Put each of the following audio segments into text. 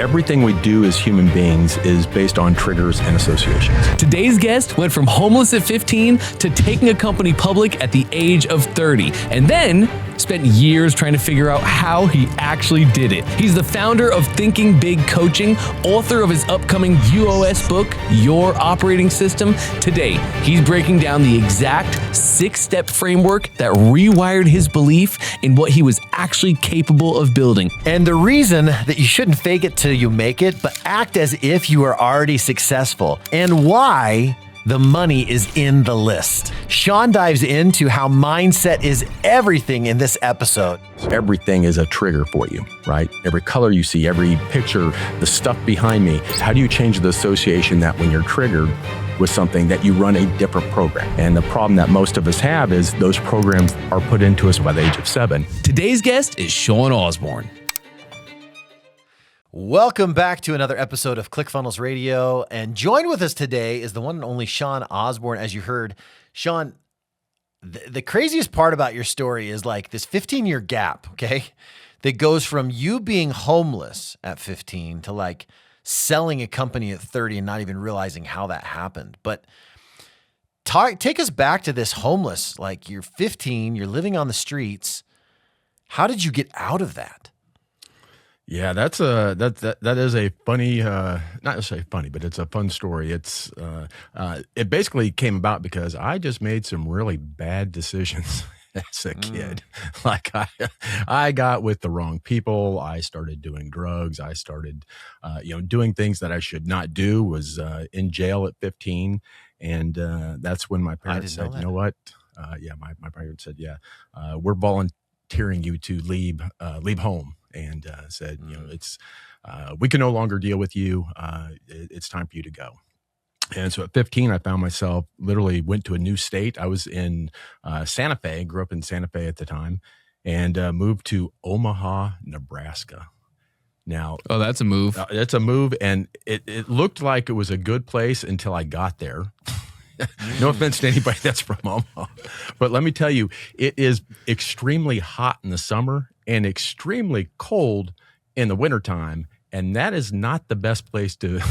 Everything we do as human beings is based on triggers and associations. Today's guest went from homeless at 15 to taking a company public at the age of 30, and then spent years trying to figure out how he actually did it. He's the founder of Thinking Big Coaching, author of his upcoming UOS book, Your Operating System. Today, he's breaking down the exact 6-step framework that rewired his belief in what he was actually capable of building. And the reason that you shouldn't fake it till you make it, but act as if you are already successful, and why the money is in the list. Sean dives into how mindset is everything in this episode. Everything is a trigger for you, right? Every color you see, every picture, the stuff behind me. How do you change the association that when you're triggered with something that you run a different program? And the problem that most of us have is those programs are put into us by the age of 7. Today's guest is Sean Osborn. Welcome back to another episode of ClickFunnels Radio. And joined with us today is the one and only Sean Osborn. As you heard, Sean, the craziest part about your story is like this 15-year gap, okay? That goes from you being homeless at 15 to like selling a company at 30 and not even realizing how that happened. But take us back to this homeless, like you're 15, you're living on the streets. How did you get out of that? Yeah, that is a funny, not necessarily funny, but it's a fun story. It basically came about because I just made some really bad decisions as a kid. Like I got with the wrong people. I started doing drugs. I started, doing things that I should not do. Was in jail at 15, and that's when my parents said, "You know what? My parents said, we're volunteering you to leave home." And said, it's we can no longer deal with you. It's time for you to go. And so at 15, I found myself literally went to a new state. I was in Santa Fe, grew up in Santa Fe at the time, and moved to Omaha, Nebraska. Now, Oh, that's a move. It's a move, and it looked like it was a good place until I got there. No offense to anybody that's from Omaha, but let me tell you, it is extremely hot in the summer and extremely cold in the wintertime. And that is not the best place to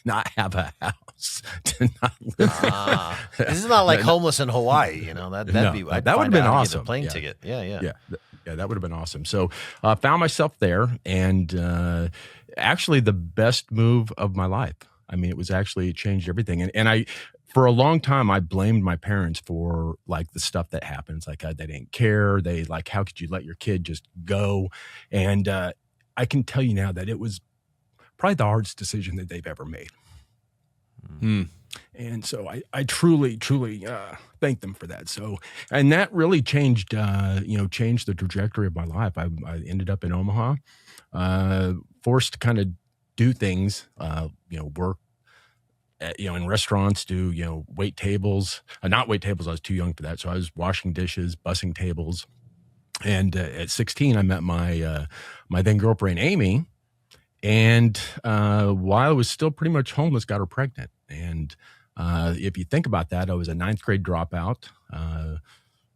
not have a house, to not live. This is not like homeless in Hawaii, that would have been awesome. Get a plane ticket. Yeah, that would have been awesome. So I found myself there, and actually the best move of my life. I mean, it changed everything. And I, for a long time, I blamed my parents for like the stuff that happens. Like they didn't care. They like, how could you let your kid just go? And I can tell you now that it was probably the hardest decision that they've ever made. And so I truly thank them for that. So, and that really changed the trajectory of my life. I ended up in Omaha, forced to kind of do things, work, in restaurants, do, wait tables, not wait tables. I was too young for that. So I was washing dishes, bussing tables. And at 16, I met my then girlfriend, Amy. And while I was still pretty much homeless, got her pregnant. And if you think about that, I was a 9th grade dropout,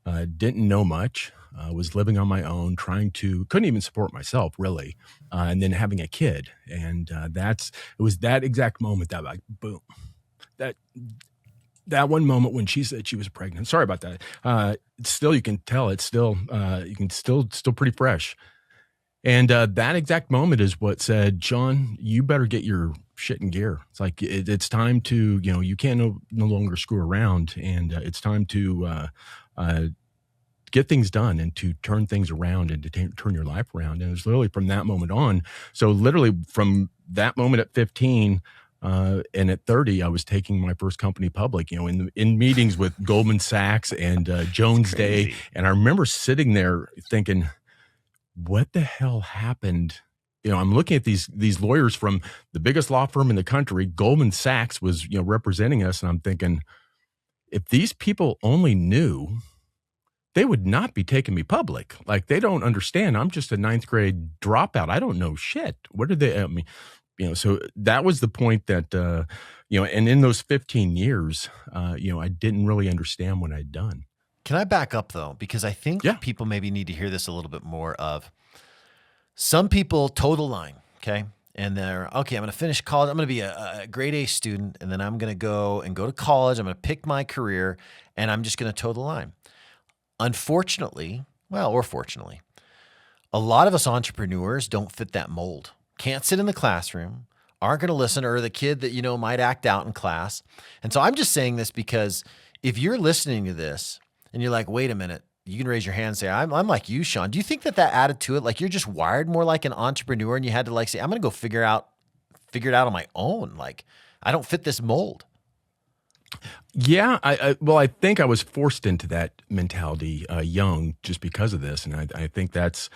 didn't know much, was living on my own, couldn't even support myself really. And then having a kid. And it was that exact moment that like, boom, that one moment when she said she was pregnant. Sorry about that. Still, you can tell it's still pretty fresh. And that exact moment is what said, Sean, you better get your shit in gear. It's like, it's time to, you can't no longer screw around, and it's time to get things done and to turn things around and to turn your life around. And it was literally from that moment on. So literally from that moment at 15 and at 30, I was taking my first company public, in meetings with Goldman Sachs and Jones Day. And I remember sitting there thinking, what the hell happened? I'm looking at these lawyers from the biggest law firm in the country. Goldman Sachs was, representing us. And I'm thinking, if these people only knew, they would not be taking me public. Like, they don't understand. I'm just a 9th grade dropout. I don't know shit. What are they? I mean, so that was the point that, and in those 15 years, I didn't really understand what I'd done. Can I back up though? Because I think people maybe need to hear this a little bit more of. Some people toe the line, okay? and they're, okay, I'm going to finish college. I'm going to be a grade A student, and then I'm going to go to college. I'm going to pick my career, and I'm just going to toe the line. Unfortunately, or fortunately, a lot of us entrepreneurs don't fit that mold. Can't sit in the classroom, aren't going to listen, or the kid that, might act out in class. And so I'm just saying this because if you're listening to this and you're like, wait a minute, you can raise your hand and say, I'm like you, Sean. Do you think that added to it? Like you're just wired more like an entrepreneur and you had to say, I'm going to go figure it out on my own. Like I don't fit this mold. Yeah, I think I was forced into that mentality young just because of this, and I think that's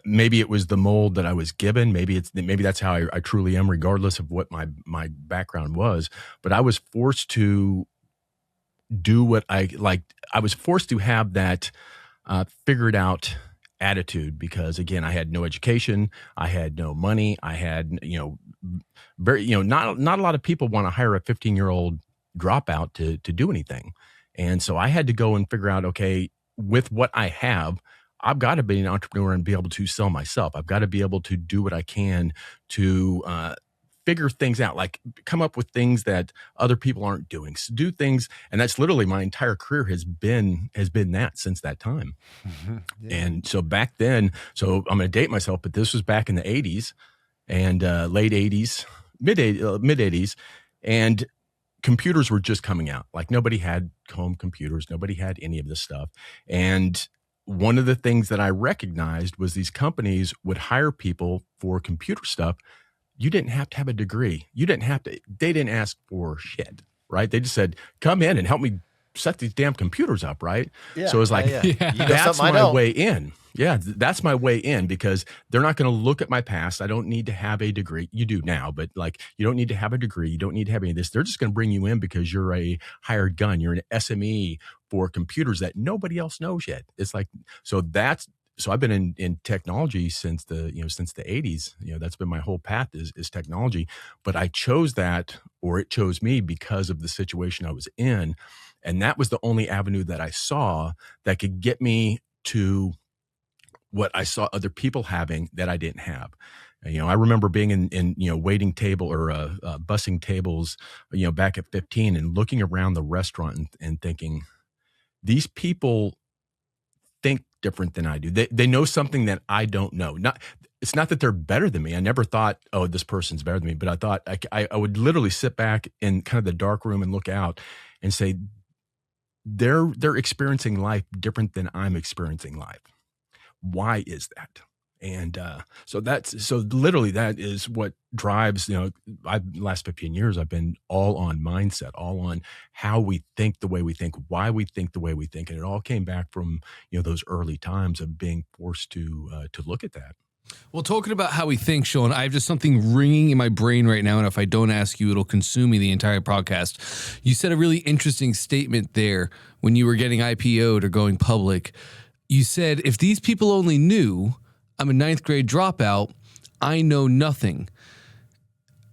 maybe it was the mold that I was given. Maybe that's how I truly am, regardless of what my background was. But I was forced to do what I liked. I was forced to have that figured out attitude because, again, I had no education, I had no money, I had not a lot of people want to hire a 15-year-old dropout to do anything, and so I had to go and figure out, okay, with what I have, I've got to be an entrepreneur and be able to sell myself. I've got to be able to do what I can to figure things out, like come up with things that other people aren't doing, so do things. And that's literally my entire career has been that since that time. Mm-hmm. Yeah. And so back then, so I'm going to date myself, but this was back in the 80s and late 80s, mid 80s. And computers were just coming out. Like nobody had home computers. Nobody had any of this stuff. And one of the things that I recognized was these companies would hire people for computer stuff. You didn't have to have a degree. They didn't ask for shit, right? They just said, come in and help me set these damn computers up, right? Yeah, so it was like, that's my way in. Yeah, that's my way in because they're not going to look at my past. I don't need to have a degree. You do now, but like you don't need to have a degree. You don't need to have any of this. They're just going to bring you in because you're a hired gun. You're an SME for computers that nobody else knows yet. It's like, so I've been in technology since the 80s. That's been my whole path is technology. But I chose that, or it chose me because of the situation I was in. And that was the only avenue that I saw that could get me to what I saw other people having that I didn't have. I remember being in waiting table or bussing tables, back at 15 and looking around the restaurant and thinking, these people think different than I do. They know something that I don't know. It's not that they're better than me. I never thought, oh, this person's better than me. But I thought I would literally sit back in kind of the dark room and look out and say, they're experiencing life different than I'm experiencing life. Why is that? And so literally that is what drives, the last 15 years, I've been all on mindset, all on how we think the way we think, why we think the way we think. And it all came back from, those early times of being forced to look at that. Well, talking about how we think, Sean, I have just something ringing in my brain right now. And if I don't ask you, it'll consume me the entire podcast. You said a really interesting statement there when you were getting IPO'd or going public. You said, if these people only knew I'm a ninth grade dropout, I know nothing.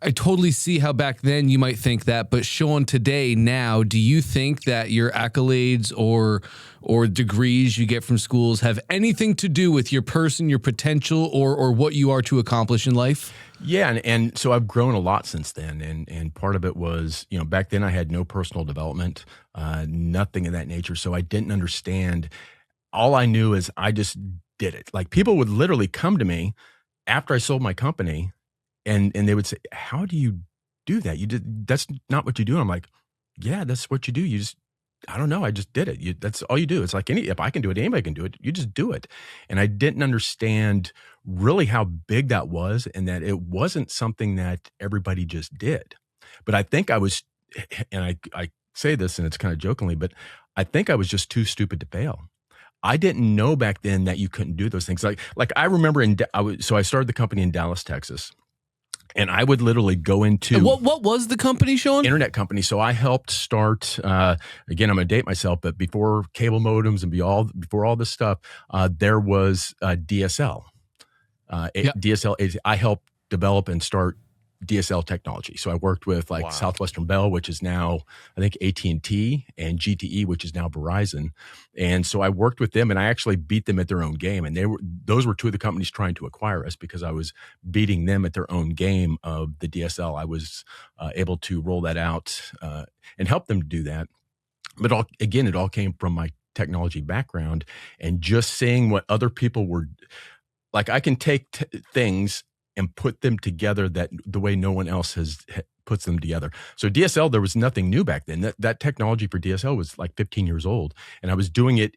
I totally see how back then you might think that, but Sean, today, now, do you think that your accolades or degrees you get from schools have anything to do with your person, your potential, or what you are to accomplish in life? Yeah, and so I've grown a lot since then, and part of it was, back then I had no personal development, nothing of that nature, so I didn't understand. All I knew is I just did it. Like people would literally come to me after I sold my company and they would say, how do you do that? That's not what you do. And I'm like, yeah, that's what you do. I don't know. I just did it. That's all you do. It's like if I can do it, anybody can do it. You just do it. And I didn't understand really how big that was and that it wasn't something that everybody just did. But I think I was, and I say this and it's kind of jokingly, but I think I was just too stupid to fail. I didn't know back then that you couldn't do those things. Like I remember so I started the company in Dallas, Texas, and I would literally go into what was the company, Sean? Internet company. So I helped start. Again, I'm going to date myself, but before cable modems and before all this stuff, there was DSL. DSL. I helped develop and start DSL technology. So I worked with like Wow. Southwestern Bell, which is now I think AT&T, and GTE, which is now Verizon. And so I worked with them, and I actually beat them at their own game. And those were two of the companies trying to acquire us because I was beating them at their own game of the DSL. I was able to roll that out and help them do that. But it all came from my technology background and just seeing what other people were like. I can take things and put them together that the way no one else puts them together. So DSL, there was nothing new back then. That technology for DSL was like 15 years old, and I was doing it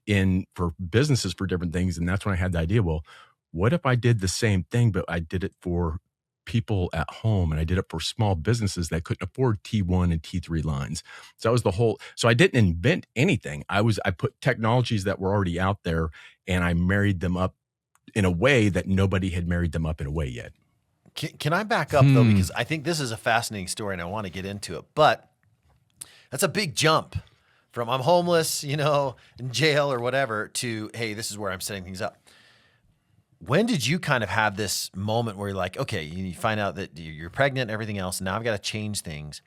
for businesses for different things. And that's when I had the idea, well, what if I did the same thing, but I did it for people at home, and I did it for small businesses that couldn't afford T1 and T3 lines. So that was so I didn't invent anything. I put technologies that were already out there, and I married them up in a way that nobody had married them up in a way yet. Can I back up though? Because I think this is a fascinating story and I want to get into it, but that's a big jump from I'm homeless, in jail or whatever to, hey, this is where I'm setting things up. When did you kind of have this moment where you're like, okay, you find out that you're pregnant and everything else, and now I've got to change things.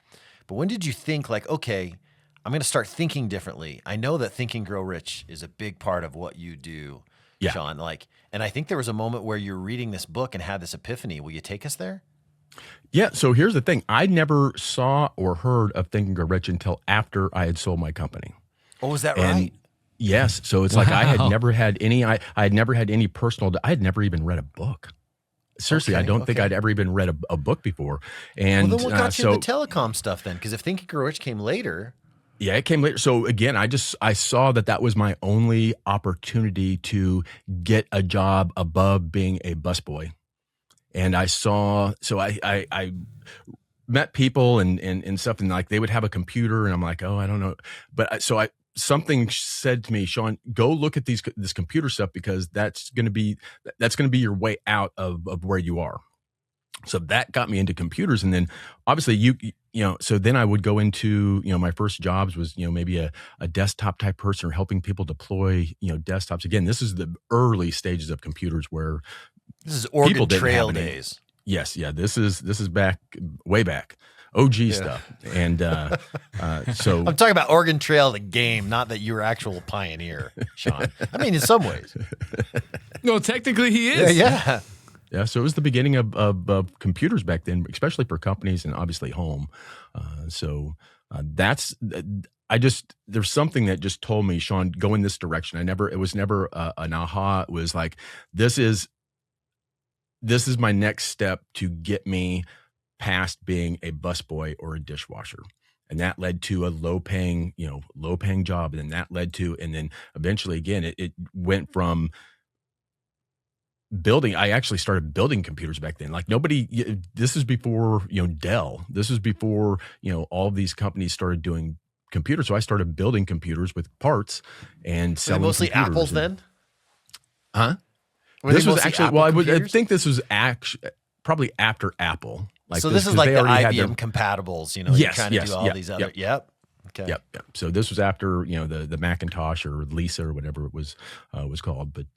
But when did you think like, okay, I'm going to start thinking differently? I know that Think and Grow Rich is a big part of what you do, Sean. And I think there was a moment where you're reading this book and had this epiphany. Will you take us there? Yeah. So here's the thing. I never saw or heard of Think and Grow Rich until after I had sold my company. Oh, is that right? Yes. So it's like I had never had any, I had never had any I had never even read a book. Seriously, I don't think I'd ever even read a book before. And well, then what got you into telecom stuff then? Because if Think and Grow Rich came later. Yeah, it came later. So again, I saw that was my only opportunity to get a job above being a busboy. And I met people and stuff, and like they would have a computer, and I'm like, oh, I don't know. But something said to me, Sean, go look at this computer stuff, because that's going to be your way out of where you are. So that got me into computers. And then obviously so then I would go into, my first jobs was, maybe a desktop type person or helping people deploy, desktops. Again, this is the early stages of computers where this is Oregon Trail days. Yes. Yeah. This is way back. OG stuff. And so I'm talking about Oregon Trail, the game, not that you were actual pioneer, Sean. I mean, in some ways. No, technically he is. Yeah. Yeah, so it was the beginning of computers back then, especially for companies and obviously home. There's something that just told me, Sean, go in this direction. It was never an aha. It was like, this is my next step to get me past being a busboy or a dishwasher. And that led to a low paying job. And then that led to, and then eventually again, it went from building. I actually started building computers back then. Like this is before, Dell. This is before, all of these companies started doing computers. So I started building computers with parts and selling mostly computers. Apples then? Huh? This was actually, I think this was probably after Apple. So this is like the IBM compatibles, yes, you're trying to do all these other, Okay. Yep. So this was after, the Macintosh or Lisa or whatever it was called. But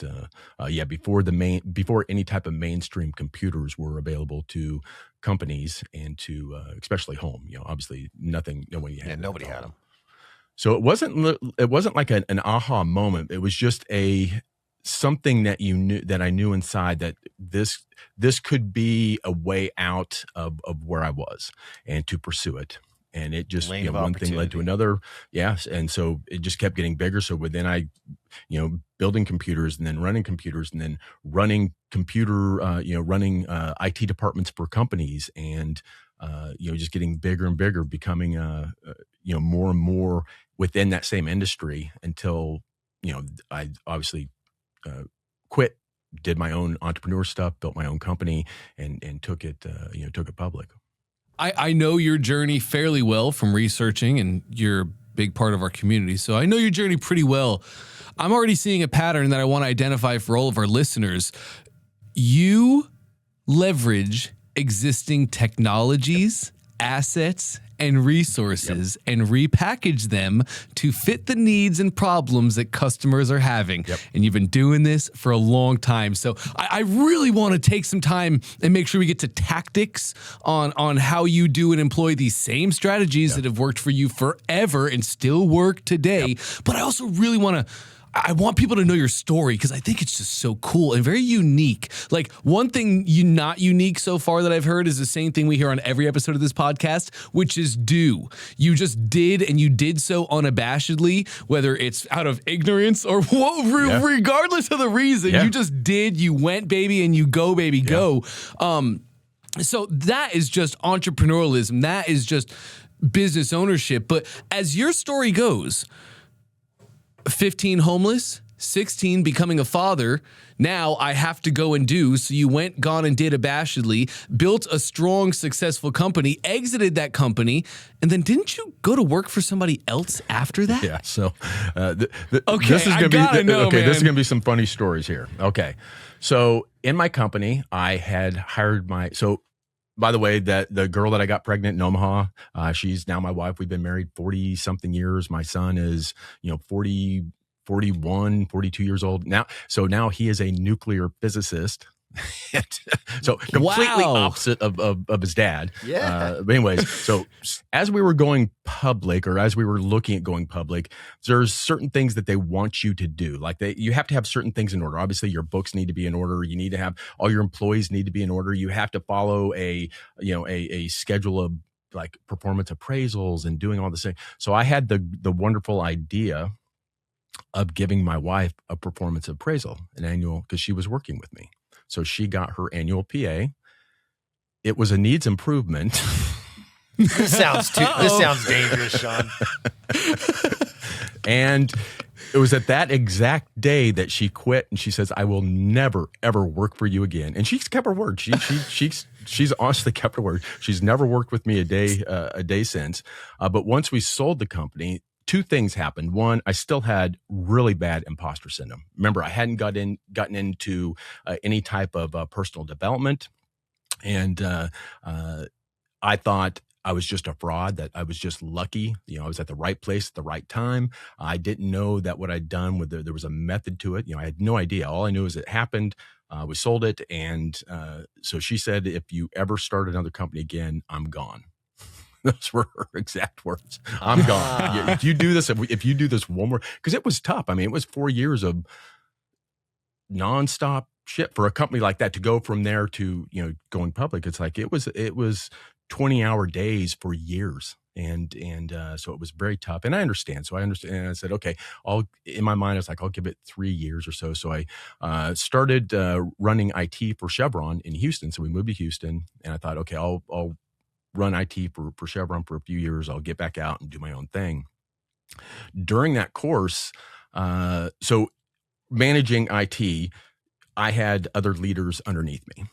before any type of mainstream computers were available to companies and to especially home, obviously nobody had them. Nobody had them. So it wasn't like an aha moment. It was just something that I knew inside that this could be a way out of where I was and to pursue it. And it just, one thing led to another. Yes. And so it just kept getting bigger. So then I, building computers and then running computers and then running running IT departments for companies and, just getting bigger and bigger, becoming, more and more within that same industry until, I obviously quit, did my own entrepreneur stuff, built my own company and took it public. I know your journey fairly well from researching, and you're a big part of our community. So I know your journey pretty well. I'm already seeing a pattern that I want to identify for all of our listeners. You leverage existing technologies, assets, and resources and repackage them to fit the needs and problems that customers are having. And you've been doing this for a long time. So I really want to take some time and make sure we get to tactics on how you do and employ these same strategies that have worked for you forever and still work today. But I also really I want people to know your story because I think it's just so cool and very unique. Like one thing not unique so far that I've heard is the same thing we hear on every episode of this podcast, which is do. You just did, and you did so unabashedly, whether it's out of ignorance or regardless of the reason. You just did, you went, baby, and you go, baby, go. So that is just entrepreneurialism. That is just business ownership. But as your story goes, 15 homeless, 16 becoming a father. Now I have to go and do. So you went, gone, and did abashedly, built a strong, successful company, exited that company, and then didn't you go to work for somebody else after that? Yeah. So, okay, this is I gotta know, man. This is gonna be some funny stories here. Okay, so in my company, I had hired by the way, that the girl that I got pregnant in Omaha, she's now my wife. We've been married 40 something years. My son is, 41, 42 years old now. So now he is a nuclear physicist. So completely opposite of his dad. But anyways, so as we were going public, or as we were looking at going public, there's certain things that they want you to do. Like you have to have certain things in order. Obviously, your books need to be in order. You need to have all your employees need to be in order. You have to follow a schedule of like performance appraisals and doing all this thing. So I had the wonderful idea of giving my wife a performance appraisal, an annual, because she was working with me. So she got her annual PA. It was a needs improvement. This sounds dangerous, Sean. And it was at that exact day that she quit, and she says, "I will never ever work for you again." And she's kept her word. She's honestly kept her word. She's never worked with me a day since. But once we sold the company, two things happened. One, I still had really bad imposter syndrome. Remember, I hadn't gotten into any type of personal development. And I thought I was just a fraud, that I was just lucky. I was at the right place at the right time. I didn't know that what I'd done there was a method to it. I had no idea. All I knew is it happened. We sold it. And so she said, "If you ever start another company again, I'm gone." Those were her exact words. "I'm gone. If you do this, if you do this one more," because it was tough. I mean, it was 4 years of nonstop shit for a company like that to go from there to, going public. It's like, it was 20-hour days for years. And so it was very tough. And I understand. So I understand. And I said, okay, in my mind, I was like, I'll give it 3 years or so. So I started running IT for Chevron in Houston. So we moved to Houston, and I thought, okay, I'll run IT for Chevron for a few years. I'll get back out and do my own thing. During that course, so managing IT, I had other leaders underneath me,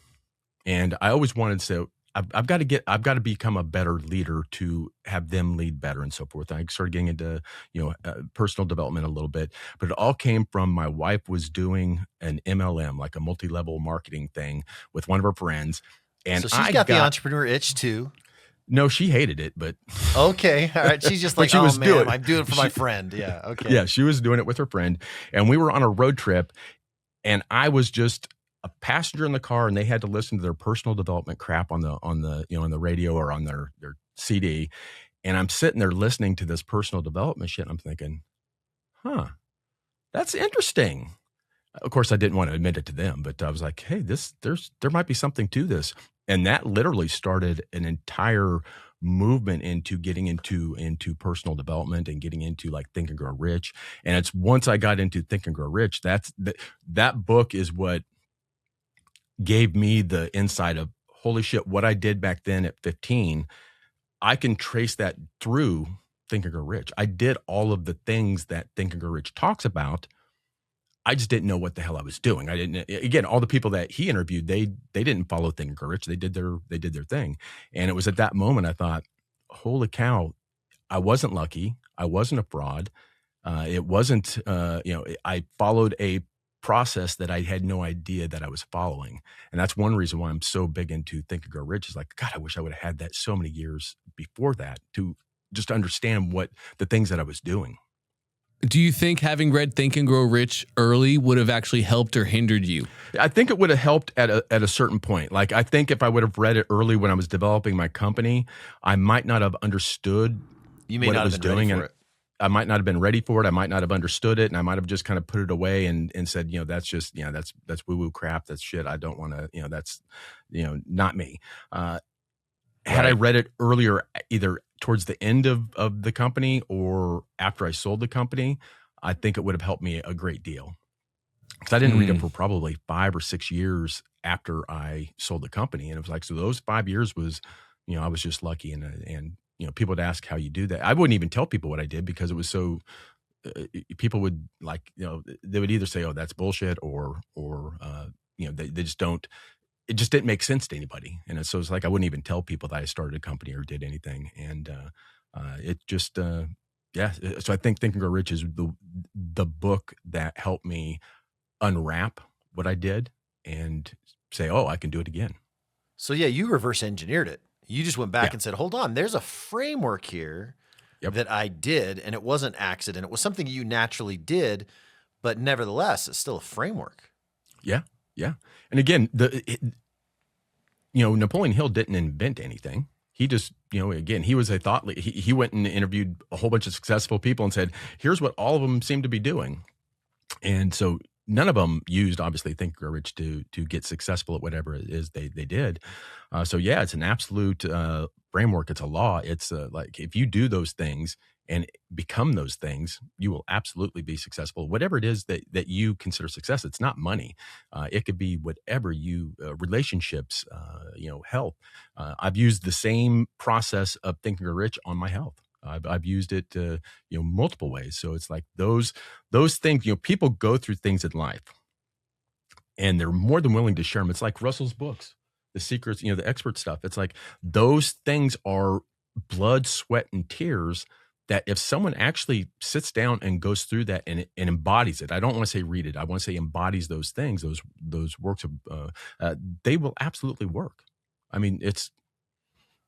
and I always wanted to say, I've got to become a better leader to have them lead better and so forth. I started getting into, personal development a little bit, but it all came from my wife was doing an MLM, like a multi-level marketing thing with one of her friends. And so she's got the entrepreneur itch too. No, she hated it, but okay. All right. She's just like, she was doing it. I'm doing it for my friend. Yeah. Okay. Yeah. She was doing it with her friend, and we were on a road trip, and I was just a passenger in the car, and they had to listen to their personal development crap on the radio or on their CD. And I'm sitting there listening to this personal development shit. And I'm thinking, that's interesting. Of course, I didn't want to admit it to them, but I was like, hey, there might be something to this. And that literally started an entire movement into getting into personal development and getting into like Think and Grow Rich. And it's once I got into Think and Grow Rich, that book is what gave me the insight of, holy shit, what I did back then at 15, I can trace that through Think and Grow Rich. I did all of the things that Think and Grow Rich talks about. I just didn't know what the hell I was doing. I didn't. Again, all the people that he interviewed, they didn't follow Think and Grow Rich. They did their thing. And it was at that moment I thought, holy cow, I wasn't lucky. I wasn't a fraud. It wasn't. I followed a process that I had no idea that I was following. And that's one reason why I'm so big into Think and Grow Rich is like, God, I wish I would have had that so many years before that to just understand what the things that I was doing. Do you think having read Think and Grow Rich early would have actually helped or hindered you? I think it would have helped at a certain point. Like, I think if I would have read it early when I was developing my company, I might not have understood what it was doing. And I might not have been ready for it. I might not have understood it. And I might have just kind of put it away and said, that's just, that's woo-woo crap. That's shit. I don't want to, that's, not me. Had I read it earlier, either towards the end of the company or after I sold the company, I think it would have helped me a great deal. Because I didn't read it for probably 5 or 6 years after I sold the company. And it was like, so those 5 years was, I was just lucky. And people would ask how you do that. I wouldn't even tell people what I did because it was so, people would like, they would either say, oh, that's bullshit or they just don't. It just didn't make sense to anybody. And so it's like, I wouldn't even tell people that I started a company or did anything. And it just, So I think Think and Grow Rich is the book that helped me unwrap what I did and say, oh, I can do it again. So yeah, you reverse engineered it. You just went back and said, hold on, there's a framework here that I did. And it wasn't accident. It was something you naturally did, but nevertheless, it's still a framework. Yeah. Yeah. And again, Napoleon Hill didn't invent anything. He just, again, he was a thought leader. He went and interviewed a whole bunch of successful people and said, here's what all of them seem to be doing. And so none of them used, obviously, Think and Grow Rich to get successful at whatever it is they did. So yeah, it's an absolute framework. It's a law. It's like, if you do those things and become those things, you will absolutely be successful. Whatever it is that you consider success, it's not money. It could be whatever relationships, health. I've used the same process of Think and Grow Rich on my health. I've used it, multiple ways. So it's like those things, people go through things in life and they're more than willing to share them. It's like Russell's books, The Secrets, the expert stuff. It's like those things are blood, sweat, and tears that if someone actually sits down and goes through that and embodies it, I don't want to say read it, I want to say embodies those things, those works of, they will absolutely work. I mean, it's,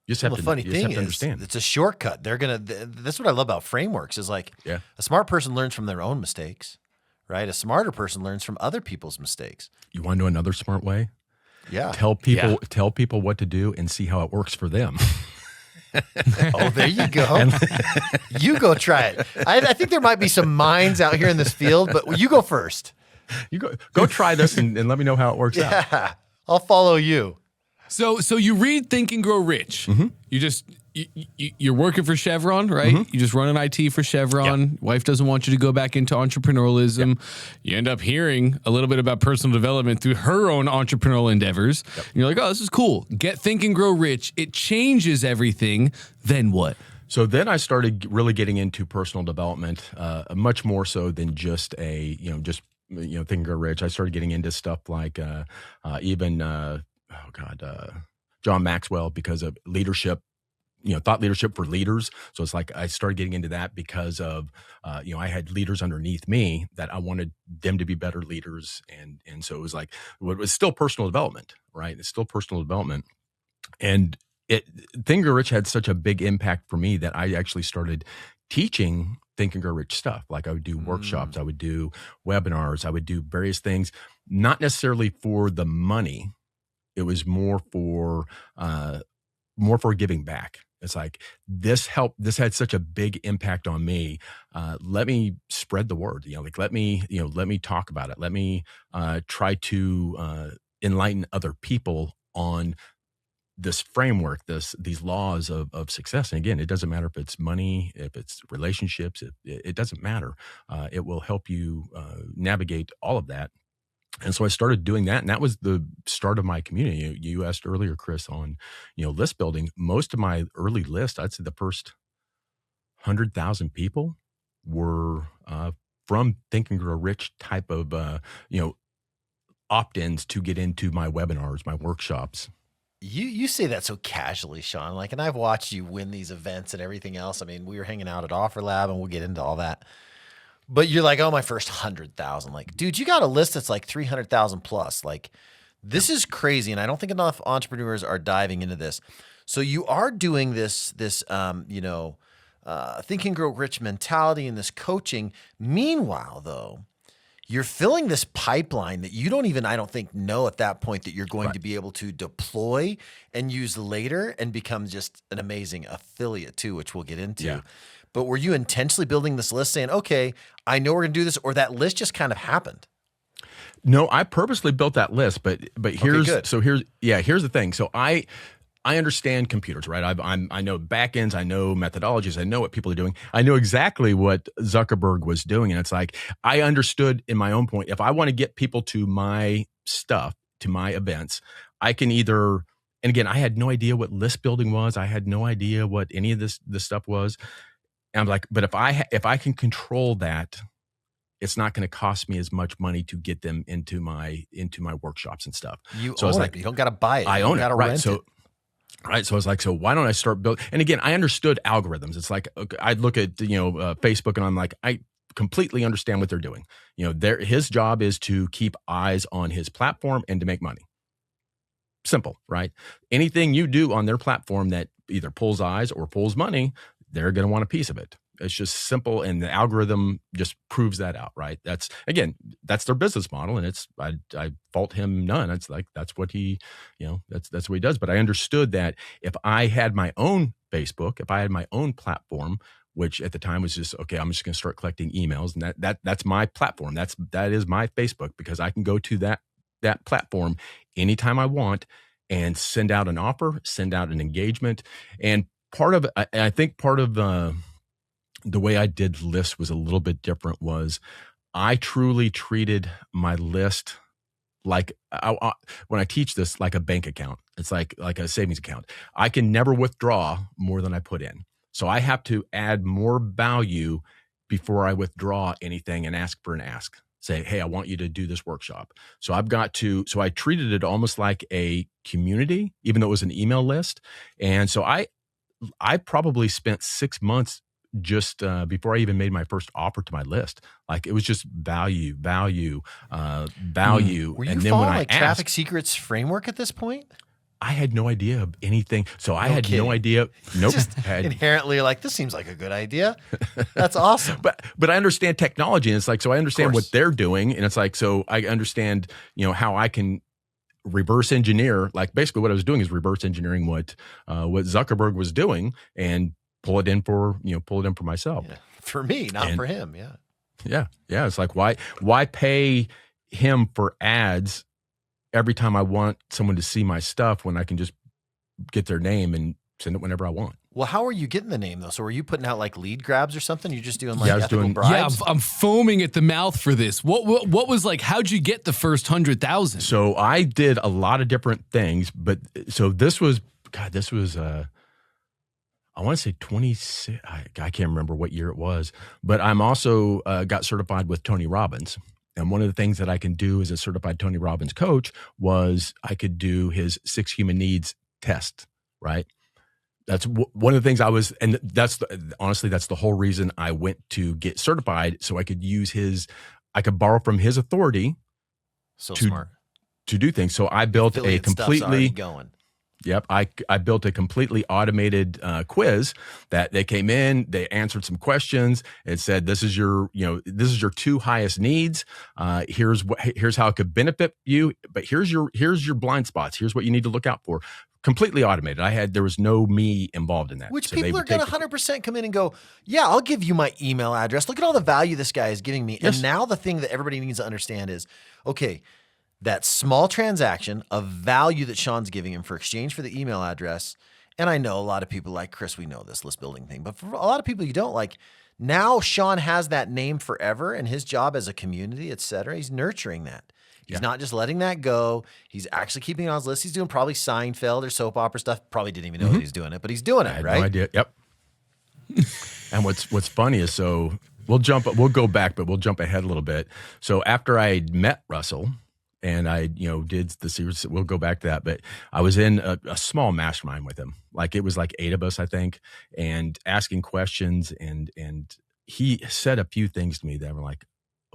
you just have to understand. It's a shortcut. That's what I love about frameworks is like a smart person learns from their own mistakes, right? A smarter person learns from other people's mistakes. You want to know another smart way? Yeah. Tell people what to do and see how it works for them. Oh, there you go. You go try it. I think there might be some minds out here in this field, but you go first. You go try this and let me know how it works out. Yeah, I'll follow you. So you read Think and Grow Rich. Mm-hmm. You just you're working for Chevron, right? Mm-hmm. You just run an IT for Chevron. Yep. Wife doesn't want you to go back into entrepreneurialism. Yep. You end up hearing a little bit about personal development through her own entrepreneurial endeavors. Yep. And you're like, oh, this is cool. Get Think and Grow Rich. It changes everything. Then what? So then I started really getting into personal development, much more so than just Think and Grow Rich. I started getting into stuff like John Maxwell because of leadership, thought leadership for leaders. So it's like I started getting into that because of, I had leaders underneath me that I wanted them to be better leaders. And so it was like, it was still personal development, right? It's still personal development. And Think and Grow Rich had such a big impact for me that I actually started teaching Think and Grow Rich stuff. Like I would do workshops, I would do webinars, I would do various things, not necessarily for the money. It was more for giving back. It's like this had such a big impact on me. Let me spread the word, let me talk about it. Let me try to enlighten other people on this framework, these laws of success. And again, it doesn't matter if it's money, if it's relationships, it doesn't matter. It will help you navigate all of that. And so I started doing that, and that was the start of my community. You asked earlier, Chris, on list building. Most of my early list, I'd say the first 100,000 people were from Think and Grow Rich type of opt-ins to get into my webinars, my workshops. You say that so casually, Sean. And I've watched you win these events and everything else. I mean, we were hanging out at Offer Lab, and we'll get into all that. But you're like, oh, my first 100,000. Like, dude, you got a list that's like 300,000 plus. Like, this is crazy. And I don't think enough entrepreneurs are diving into this. So you are doing this, Think and Grow Rich mentality and this coaching. Meanwhile, though, you're filling this pipeline that you don't even, I don't think, know at that point that you're going to be able to deploy and use later and become just an amazing affiliate too, which we'll get into. Yeah. But were you intentionally building this list saying, okay, I know we're going to do this, or that list just kind of happened? No, I purposely built that list, but here's here's the thing. So I understand computers, right? I know backends, I know methodologies, I know what people are doing. I know exactly what Zuckerberg was doing. And it's like, I understood in my own point, if I want to get people to my stuff, to my events, I can either, and again, I had no idea what list building was. I had no idea what any of this stuff was. And I'm like, but if I can control that, it's not going to cost me as much money to get them into my workshops and stuff. So I was like, you don't got to buy it. I own it, right? So. Right. So I was like, so why don't I start building? And again, I understood algorithms. It's like, okay, I'd look at, Facebook and I'm like, I completely understand what they're doing. His job is to keep eyes on his platform and to make money. Simple, right? Anything you do on their platform that either pulls eyes or pulls money, they're going to want a piece of it. It's just simple. And the algorithm just proves that out, right? That's their business model. And I fault him none. It's like, that's what he, that's what he does. But I understood that if I had my own Facebook, if I had my own platform, which at the time was just, okay, I'm just going to start collecting emails. And that's my platform. That is my Facebook, because I can go to that platform anytime I want and send out an offer, send out an engagement. And I think part of the way I did lists was a little bit different. Was I truly treated my list like, when I teach this, like a bank account. It's like a savings account. I can never withdraw more than I put in. So I have to add more value before I withdraw anything and ask for an ask. Say, hey, I want you to do this workshop. So I treated it almost like a community, even though it was an email list. And so I probably spent 6 months just before I even made my first offer to my list. Like, it was just value. Were you And following then when I like Traffic Secrets framework at this point? I had no idea of anything. So I had no idea. Nope. Just inherently like, this seems like a good idea. That's awesome. But I understand technology, and it's like, so I understand what they're doing. And it's like, so I understand, how I can reverse engineer. Like, basically what I was doing is reverse engineering what Zuckerberg was doing and pull it in for myself. Yeah. For me, not for him. Yeah. Yeah. Yeah. It's like, why pay him for ads every time I want someone to see my stuff when I can just get their name and send it whenever I want? Well, how are you getting the name though? So were you putting out like lead grabs or something? You're just doing like ethical bribes? Yeah, I'm foaming at the mouth for this. What was like, how'd you get the first 100,000? So I did a lot of different things, but so this was I want to say 26. I can't remember what year it was, but I'm also got certified with Tony Robbins. And one of the things that I can do as a certified Tony Robbins coach was I could do his 6 human needs test, right? That's one of the things and honestly, that's the whole reason I went to get certified, so I could borrow from his authority smart to do things. So I built a completely going. Yep. I built a completely automated quiz that they came in, they answered some questions. It said, this is your 2 highest needs. Here's how it could benefit you, but here's your blind spots. Here's what you need to look out for. Completely automated. There was no me involved in that. Which so people are going to 100% come in and go, yeah, I'll give you my email address. Look at all the value this guy is giving me. Yes. And now the thing that everybody needs to understand is, okay, that small transaction of value that Sean's giving him for exchange for the email address. And I know a lot of people like Chris, we know this list building thing, but for a lot of people you don't, like, now Sean has that name forever, and his job as a community, et cetera, he's nurturing that. He's not just letting that go. He's actually keeping it on his list. He's doing probably Seinfeld or soap opera stuff. Probably didn't even know that he's doing it, but he's doing it, I had right? no idea. Yep. And what's funny is, so we'll go back, but we'll jump ahead a little bit. So after I met Russell, and I, did the series, we'll go back to that, but I was in a small mastermind with him. Like, it was like 8 of us, I think, and asking questions and he said a few things to me that were like,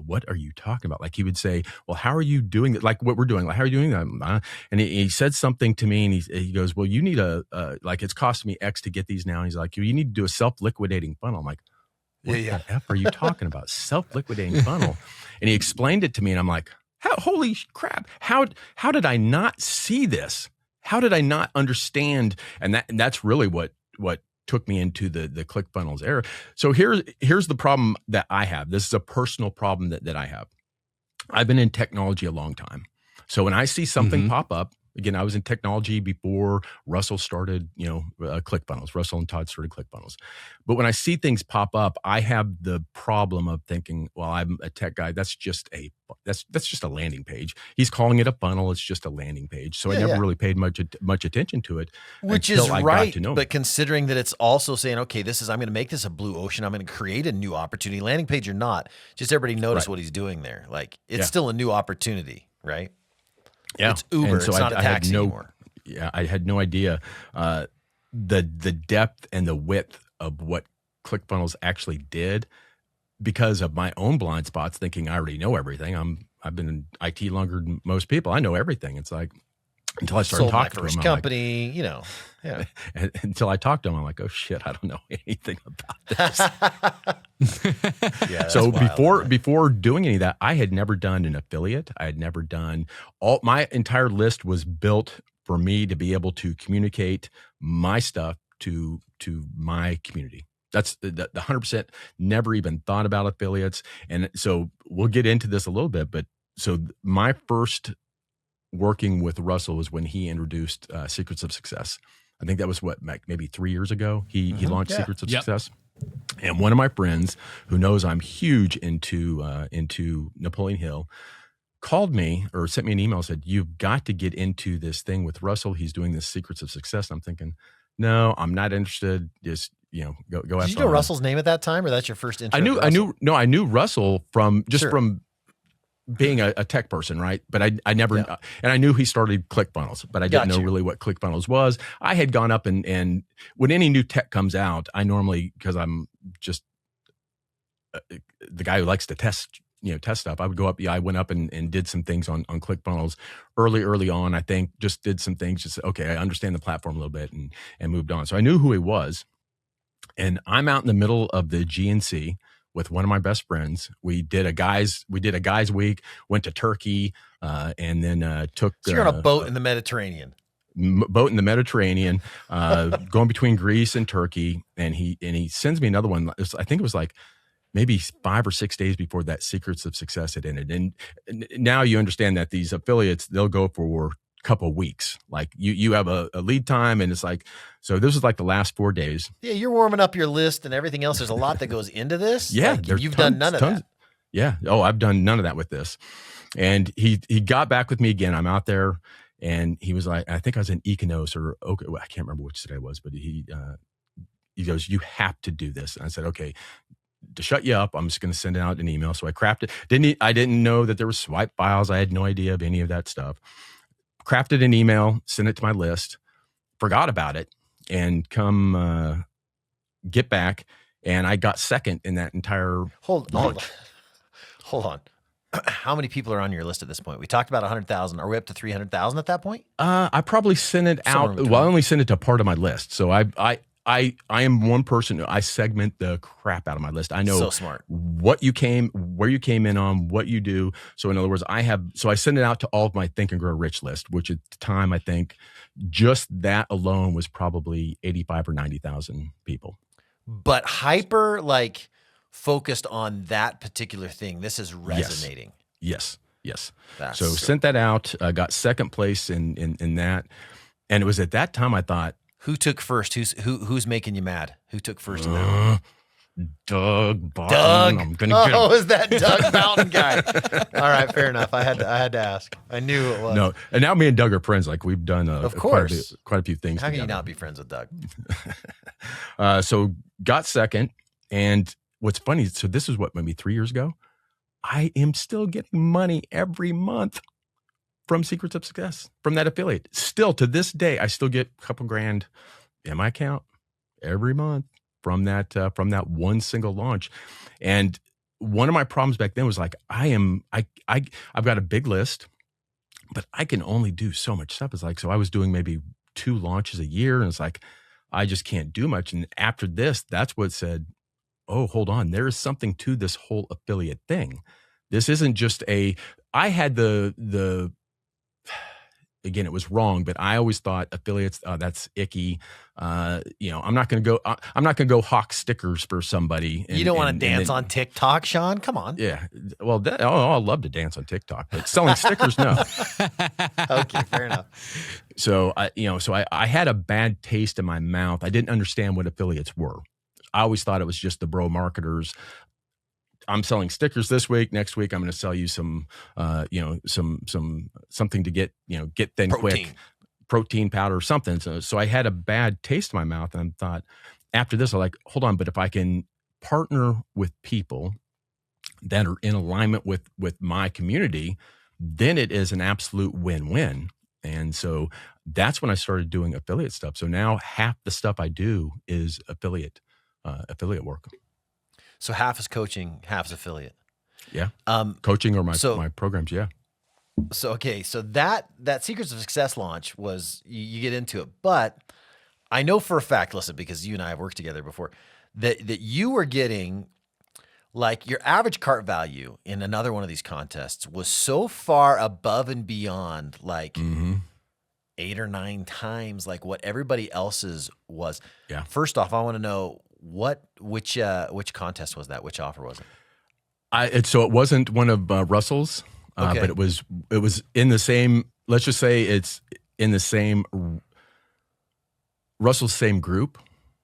what are you talking about? Like he would say, well, how are you doing it? Like what we're doing, like, how are you doing that? And he said something to me and he goes, well, you need like, it's costing me X to get these now. And he's like, you need to do a self-liquidating funnel. I'm like, what the F are you talking about? Self-liquidating funnel. And he explained it to me and I'm like, holy crap. How did I not see this? How did I not understand? And that's really what took me into the ClickFunnels era. So here's the problem that I have. This is a personal problem that I have. I've been in technology a long time. So when I see something pop up, again, I was in technology before Russell started, ClickFunnels. Russell and Todd started ClickFunnels. But when I see things pop up, I have the problem of thinking, well, I'm a tech guy. That's just a landing page. He's calling it a funnel. It's just a landing page. So I never really paid much attention to it. Which is right. But considering that it's also saying, okay, I'm going to make this a blue ocean. I'm going to create a new opportunity. Landing page or not, just everybody notice what he's doing there. Like it's still a new opportunity, right? Yeah, it's Uber. And so it's not a taxi anymore. Yeah, I had no idea the depth and the width of what ClickFunnels actually did because of my own blind spots, thinking I already know everything. I've been in IT longer than most people. I know everything. It's like until I started talking to him, first company, until I talked to him, I'm like, oh shit, I don't know anything about this. So before doing any of that, I had never done an affiliate. I had never done my entire list was built for me to be able to communicate my stuff to my community. That's the 100%. Never even thought about affiliates. And so we'll get into this a little bit, but so my first working with Russell was when he introduced Secrets of Success. I think that was maybe 3 years ago. He launched Secrets of Success. And one of my friends who knows I'm huge into Napoleon Hill called me or sent me an email and said, you've got to get into this thing with Russell. He's doing this Secrets of Success. And I'm thinking, no, I'm not interested. Just, go Did you know Russell's name at that time or that's your first intro? I knew Russell from being a tech person, right? But I never, and I knew he started ClickFunnels, but I didn't know really what ClickFunnels was. I had gone up and when any new tech comes out, I normally, because I'm just the guy who likes to test stuff, I would go up. I went up and did some things on ClickFunnels early on. I think just did some things, just, okay, I understand the platform a little bit and moved on. So I knew who he was. And I'm out in the middle of the GNC with one of my best friends. We did a guys week, went to Turkey, and then took. So you're on a boat in the Mediterranean. Boat in the Mediterranean, going between Greece and Turkey, and he sends me another one. I think it was like maybe 5 or 6 days before that Secrets of Success had ended. And now you understand that these affiliates, they'll go for a couple of weeks. Like you have a lead time, and it's like, so this is like the last 4 days. Yeah, you're warming up your list and everything else. There's a lot that goes into this. Yeah, like, you've done none of that. Yeah. Oh, I've done none of that with this. And he got back with me again. I'm out there, and he was like, I think I was in Econos or okay, I can't remember which city I was, but he goes, you have to do this. And I said, okay, to shut you up, I'm just going to send out an email. So I crafted. I didn't know that there was swipe files. I had no idea of any of that stuff. Crafted an email, sent it to my list, forgot about it, and come get back, and I got second in that entire Hold on. How many people are on your list at this point? We talked about 100,000. Are we up to 300,000 at that point? I probably sent it out. Well, I only sent it to part of my list. So I am one person. I segment the crap out of my list. I know so smart. where you came in on, what you do. So in other words, I send it out to all of my Think and Grow Rich list, which at the time, I think just that alone was probably 85 or 90,000 people. But hyper focused on that particular thing. This is resonating. Yes. So sent that out, got second place in that. And it was at that time I thought, who took first? Who's making you mad? Who took first in that? Doug Boughton. Doug. I'm gonna get him. Is that Doug Boughton guy? All right, fair enough. I had to ask. I knew it was. No, and now me and Doug are friends. Like we've done of course quite a few things. How can together. you not be friends with Doug? So got second, and what's funny? So this is what, maybe 3 years ago. I am still getting money every month from Secrets of Success, from that affiliate. Still to this day, I still get a couple grand in my account every month. from that one single launch. And one of my problems back then was like, I've got a big list, but I can only do so much stuff. It's like, so I was doing maybe 2 launches a year, and it's like, I just can't do much. And after this, that's what said, oh, hold on, there is something to this whole affiliate thing. This isn't just I had the again, it was wrong, but I always thought affiliates, that's icky. I'm not going to go hawk stickers for somebody. You don't want to dance on TikTok, Sean? Come on. Yeah. Well, I love to dance on TikTok, but selling stickers, no. Okay, fair enough. So I had a bad taste in my mouth. I didn't understand what affiliates were. I always thought it was just the bro marketers. I'm selling stickers this week. Next week, I'm going to sell you some something to get thin quick, protein powder or something. So I had a bad taste in my mouth, and I thought after this, I'm like, hold on, but if I can partner with people that are in alignment with my community, then it is an absolute win-win. And so that's when I started doing affiliate stuff. So now half the stuff I do is affiliate work. So half is coaching, half is affiliate. Yeah. Coaching or my programs. Yeah. So, okay. So that Secrets of Success launch was, you get into it, but I know for a fact, listen, because you and I have worked together before, that you were getting, like, your average cart value in another one of these contests was so far above and beyond, like 8 or 9 times like what everybody else's was. Yeah. First off, I want to know which contest was that? Which offer was it? So it wasn't one of Russell's, Okay. but it was in the same. Let's just say it's in the same Russell's same group.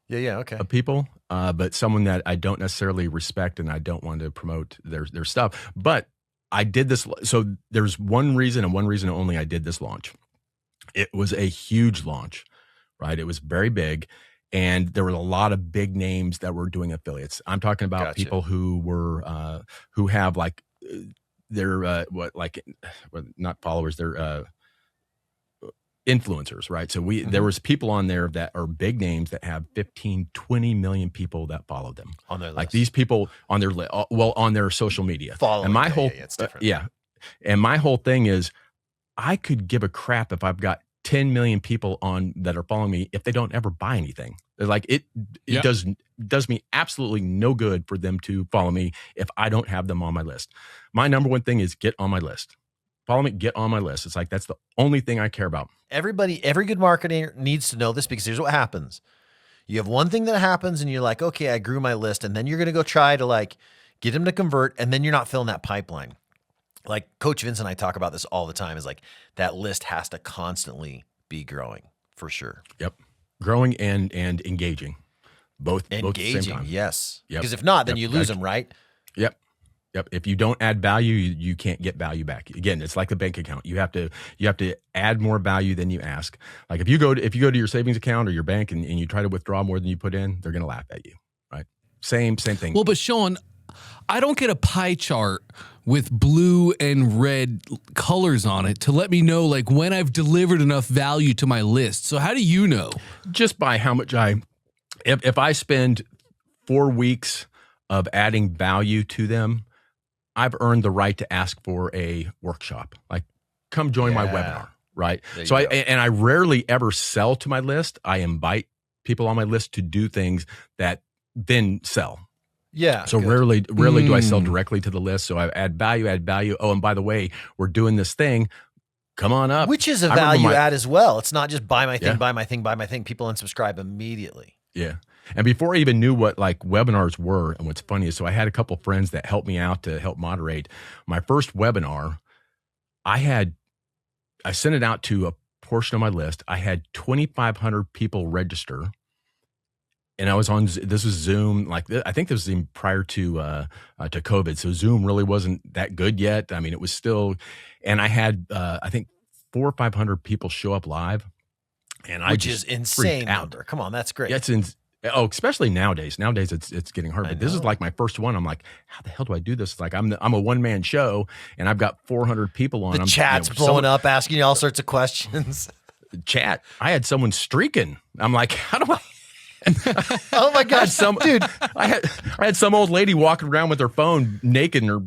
Yeah. Okay. Of people, but someone that I don't necessarily respect, and I don't want to promote their stuff. But I did this. So there's one reason, and one reason only, I did this launch. It was a huge launch, right? It was very big. And there were a lot of big names that were doing affiliates. I'm talking about people who were who have like they're not followers, they're influencers, right? So there was people on there that are big names that have 15, 20 million people that follow them on their list. Like these people on their on their social media. Following, and my whole it's different. And my whole thing is, I could give a crap if I've got 10 million people on that are following me if they don't ever buy anything. They're like, it does me absolutely no good for them to follow me if I don't have them on my list. My number one thing is get on my list. Follow me, get on my list. It's like, that's the only thing I care about. Every good marketer needs to know this, because here's what happens. You have one thing that happens and you're like, okay, I grew my list. And then you're going to go try to like get them to convert. And then you're not filling that pipeline. Like Coach Vince and I talk about this all the time, is like that list has to constantly be growing for sure. Yep. Growing and engaging. Both at the same time. Yes. Yep. Because if not, then you lose them, right? Yep. If you don't add value, you can't get value back. Again, it's like the bank account. You have to add more value than you ask. Like if you go to your savings account or your bank and you try to withdraw more than you put in, they're going to laugh at you, right? Same thing. Well, but Sean, I don't get a pie chart with blue and red colors on it to let me know like when I've delivered enough value to my list. So how do you know? Just by how much if I spend 4 weeks of adding value to them, I've earned the right to ask for a workshop. Like, come join my webinar, right? So I rarely ever sell to my list. I invite people on my list to do things that then sell. Yeah. So rarely do I sell directly to the list. So I add value. Oh, and by the way, we're doing this thing. Come on up. Which is a value add as well. It's not just buy my thing, buy my thing, buy my thing. People unsubscribe immediately. Yeah. And before I even knew what like webinars were, and what's funny is, so I had a couple friends that helped me out to help moderate my first webinar. I sent it out to a portion of my list. I had 2,500 people register. And I was on, this was Zoom, like I think this was even prior to COVID. So Zoom really wasn't that good yet. I mean, it was still, and I had, I think 400 or 500 people show up live. And Which is insane number. Come on, that's great. Yeah, especially nowadays. Nowadays it's getting hard. But this is like my first one. I'm like, how the hell do I do this? It's like I'm a one-man show and I've got 400 people on. The chat's blowing up, asking you all sorts of questions. Chat. I had someone streaking. I'm like, how do I? Oh my gosh, dude. I had some old lady walking around with her phone naked and her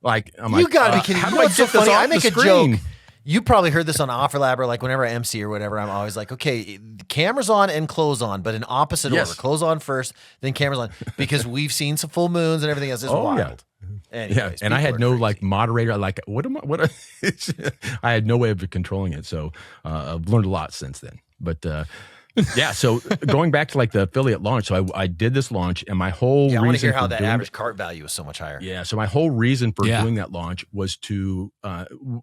I'm You like, gotta be kidding. how You do know I what's so get this funny? off I make the a screen? joke. You probably heard this on Offer Lab or like whenever I MC or whatever, I'm always like, okay, cameras on and clothes on, but in opposite Yes. order. Clothes on first, then cameras on, because we've seen some full moons and everything else. It's wild. Anyways, Yeah, and I had people no are crazy. moderator. Like, I had no way of controlling it. So I've learned a lot since then. But yeah, so going back to like the affiliate launch, so I did this launch, and my whole Yeah, I reason want to hear for how that doing average cart value is so much higher. Yeah, so my whole reason for Yeah. doing that launch was to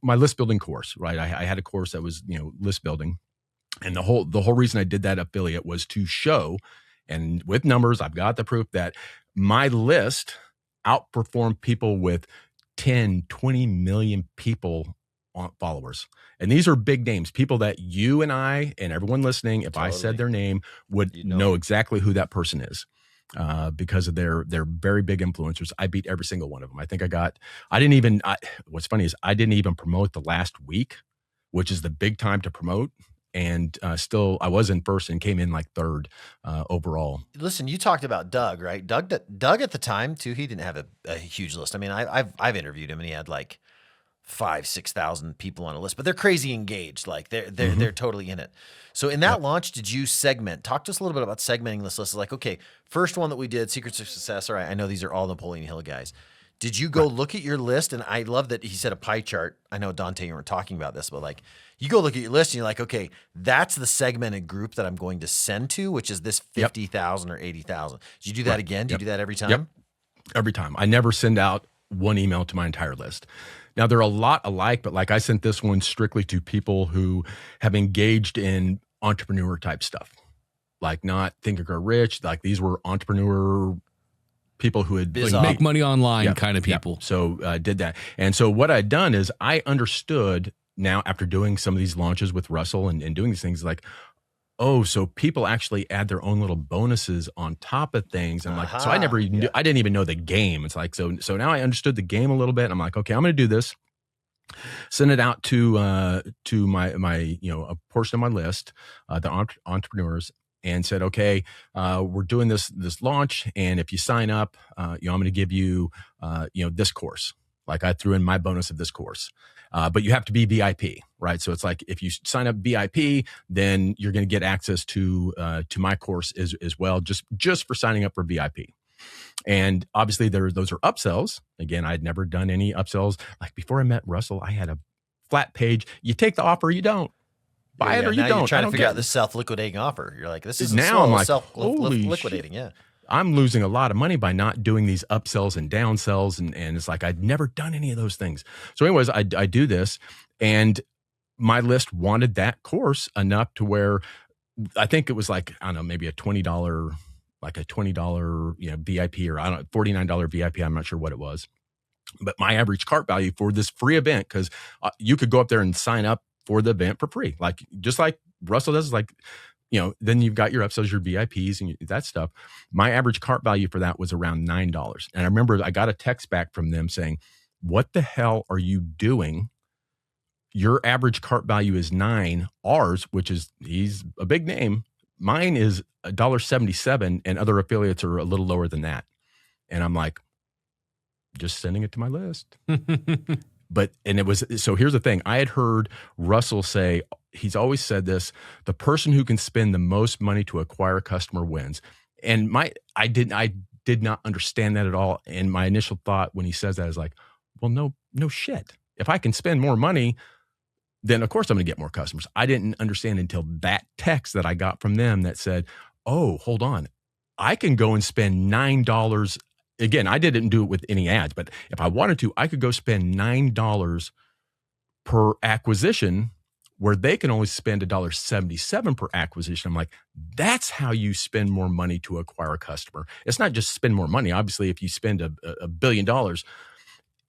my list building course, right? I had a course that was list building, and the whole reason I did that affiliate was to show, and with numbers, I've got the proof that my list outperformed people with 10, 20 million people on followers. And these are big names, people that you and I and everyone listening, if I said their name, would know exactly who that person is. Because of their very big influencers. I beat every single one of them. I think what's funny is I didn't even promote the last week, which is the big time to promote. And still, I was in first and came in like third overall. Listen, you talked about Doug, right? Doug at the time too, he didn't have a huge list. I mean, I've interviewed him and he had like 5,000-6,000 people on a list, but they're crazy engaged. Like they're totally in it. So in that launch, did you segment? Talk to us a little bit about segmenting this list. Like, okay, first one that we did, Secrets of Success. All right, I know these are all Napoleon Hill guys. Did you go look at your list? And I love that he said a pie chart. I know Dante, you were talking about this, but like you go look at your list and you're like, okay, that's the segmented group that I'm going to send to, which is this 50,000 or 80,000. Did you do that again? Do you do that every time? Yep. Every time. I never send out one email to my entire list. Now, they're a lot alike, but like I sent this one strictly to people who have engaged in entrepreneur type stuff, like not Think and Grow Rich. Like these were entrepreneur people who had make money online kind of people. So I did that. And so what I'd done is I understood now after doing some of these launches with Russell and doing these things like, oh, so people actually add their own little bonuses on top of things. And like, so I never even I didn't even know the game. It's like, so now I understood the game a little bit. And I'm like, okay, I'm going to do this. Send it out to my a portion of my list, the entrepreneurs, and said, okay, we're doing this launch, and if you sign up, I'm going to give you this course. Like I threw in my bonus of this course, but you have to be VIP, right? So it's like if you sign up VIP, then you're going to get access to my course as well, just for signing up for VIP. And obviously those are upsells. Again, I'd never done any upsells. Like before I met Russell, I had a flat page. You take the offer, you don't. Buy it or you don't. You're trying to figure out the self-liquidating offer. You're like, this is now I'm like, self-liquidating. Yeah. I'm losing a lot of money by not doing these upsells and downsells. And it's like, I'd never done any of those things. So anyways, I do this, and my list wanted that course enough to where I think it was like, I don't know, maybe a $20 VIP, or I don't know, $49 VIP. I'm not sure what it was, but my average cart value for this free event, because you could go up there and sign up for the event for free, like just like Russell does, like, then you've got your upsells, your VIPs and that stuff. My average cart value for that was around $9. And I remember I got a text back from them saying, what the hell are you doing? Your average cart value is $9. Ours, he's a big name, mine is $1.77, and other affiliates are a little lower than that. And I'm like, just sending it to my list. So here's the thing. I had heard Russell say, he's always said this, the person who can spend the most money to acquire a customer wins. And I did not understand that at all. And my initial thought when he says that is like, well, no shit. If I can spend more money, then of course I'm going to get more customers. I didn't understand until that text that I got from them that said, oh, hold on, I can go and spend $9. Again, I didn't do it with any ads, but if I wanted to, I could go spend $9 per acquisition, where they can only spend $1.77 per acquisition. I'm like, that's how you spend more money to acquire a customer. It's not just spend more money. Obviously, if you spend $1 billion,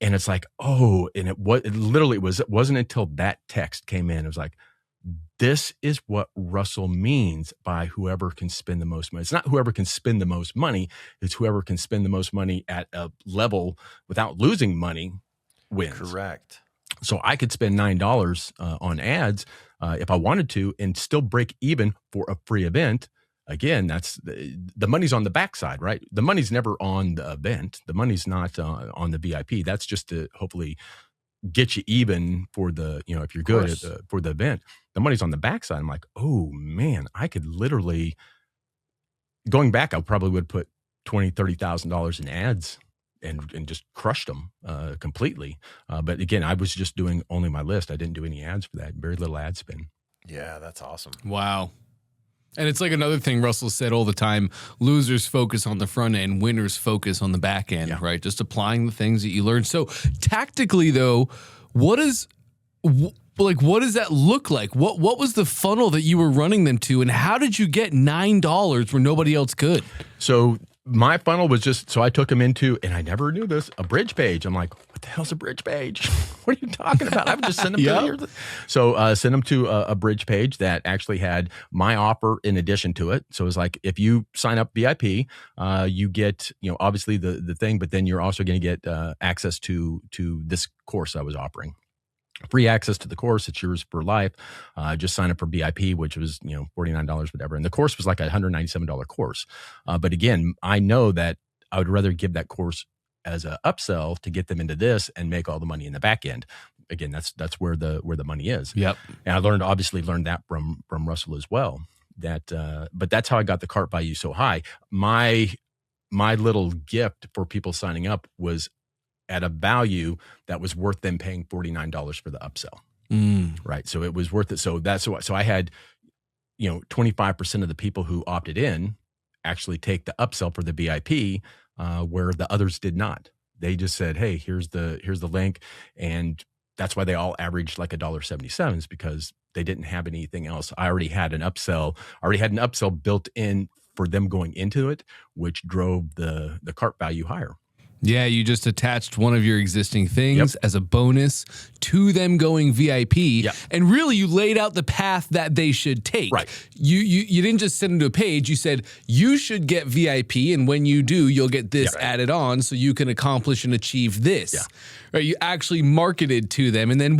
and it's like, oh, and it wasn't until that text came in. It was like, this is what Russell means by whoever can spend the most money. It's not whoever can spend the most money. It's whoever can spend the most money at a level without losing money wins. Correct. So I could spend $9 on ads if I wanted to and still break even for a free event. again, that's the money's on the backside, right? The money's never on the event. The money's not on the VIP. That's just to hopefully get you even for the, if you're good for the event. The money's on the backside. I'm like, oh man, I could literally, going back, I probably would put $20,000-$30,000 in ads and just crushed them completely. But again, I was just doing only my list. I didn't do any ads for that. Very little ad spend. Yeah, that's awesome. Wow. And it's like another thing Russell said all the time, losers focus on the front end, winners focus on the back end, right? Just applying the things that you learn. So tactically though, what does that look like? What was the funnel that you were running them to, and how did you get $9 where nobody else could? So my funnel was so I took them into, and I never knew this, a bridge page. I'm like, what the hell's a bridge page? What are you talking about? I would just send them to here. So send them to a bridge page that actually had my offer in addition to it. So it was like, if you sign up VIP, you get, obviously the thing, but then you're also going to get access to this course I was offering. Free access to the course. It's yours for life. Just sign up for VIP, which was, $49, whatever. And the course was like a $197 course. But again, I know that I would rather give that course as an upsell to get them into this and make all the money in the back end. Again, that's where the money is. Yep. And I obviously learned that from Russell as well. But that's how I got the cart value so high. My little gift for people signing up was at a value that was worth them paying $49 for the upsell. Right. So it was worth it. So so I had, 25% of the people who opted in actually take the upsell for the VIP, where the others did not. They just said, hey, here's the link. And that's why they all averaged like $1.77, is because they didn't have anything else. I already had an upsell built in for them going into it, which drove the cart value higher. Yeah, you just attached one of your existing things as a bonus to them going VIP. Yep. And really, you laid out the path that they should take. Right. You didn't just send them to a page. You said, you should get VIP, and when you do, you'll get this added on so you can accomplish and achieve this. Yeah. Right? You actually marketed to them. And then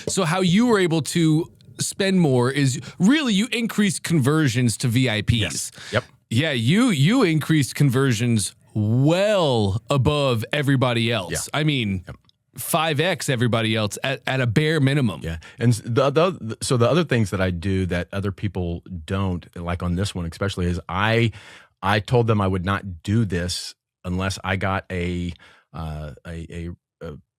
so how you were able to spend more is really you increased conversions to VIPs. Yes. Yep. Yeah, you increased conversions well above everybody else. Yeah. I mean, 5x everybody else at a bare minimum. Yeah. And so the other things that I do that other people don't, like on this one especially, is I told them I would not do this unless I got an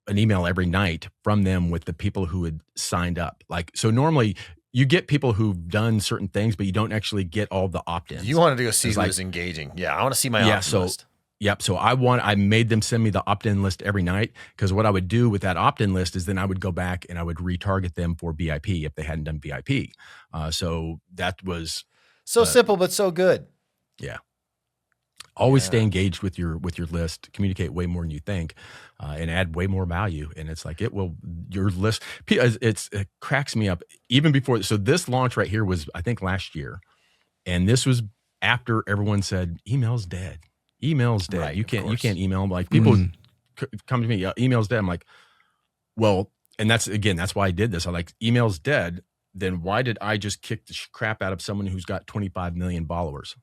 email every night from them with the people who had signed up. Like, so normally you get people who've done certain things, but you don't actually get all the opt-ins. You wanted to go see who's engaging. Yeah, I want to see my opt-in list. Yep. So I made them send me the opt-in list every night, because what I would do with that opt-in list is then I would go back and I would retarget them for VIP if they hadn't done VIP. So that was so simple, but so good. Yeah. Always stay engaged with your list, communicate way more than you think, and add way more value. And it's like, your list, it cracks me up even before. So this launch right here was, I think, last year. And this was after everyone said, email's dead. Email's dead. Right, you can't email them. Like, people come to me, email's dead. I'm like, well, and that's why I did this. I'm like, email's dead. Then why did I just kick the crap out of someone who's got 25 million followers?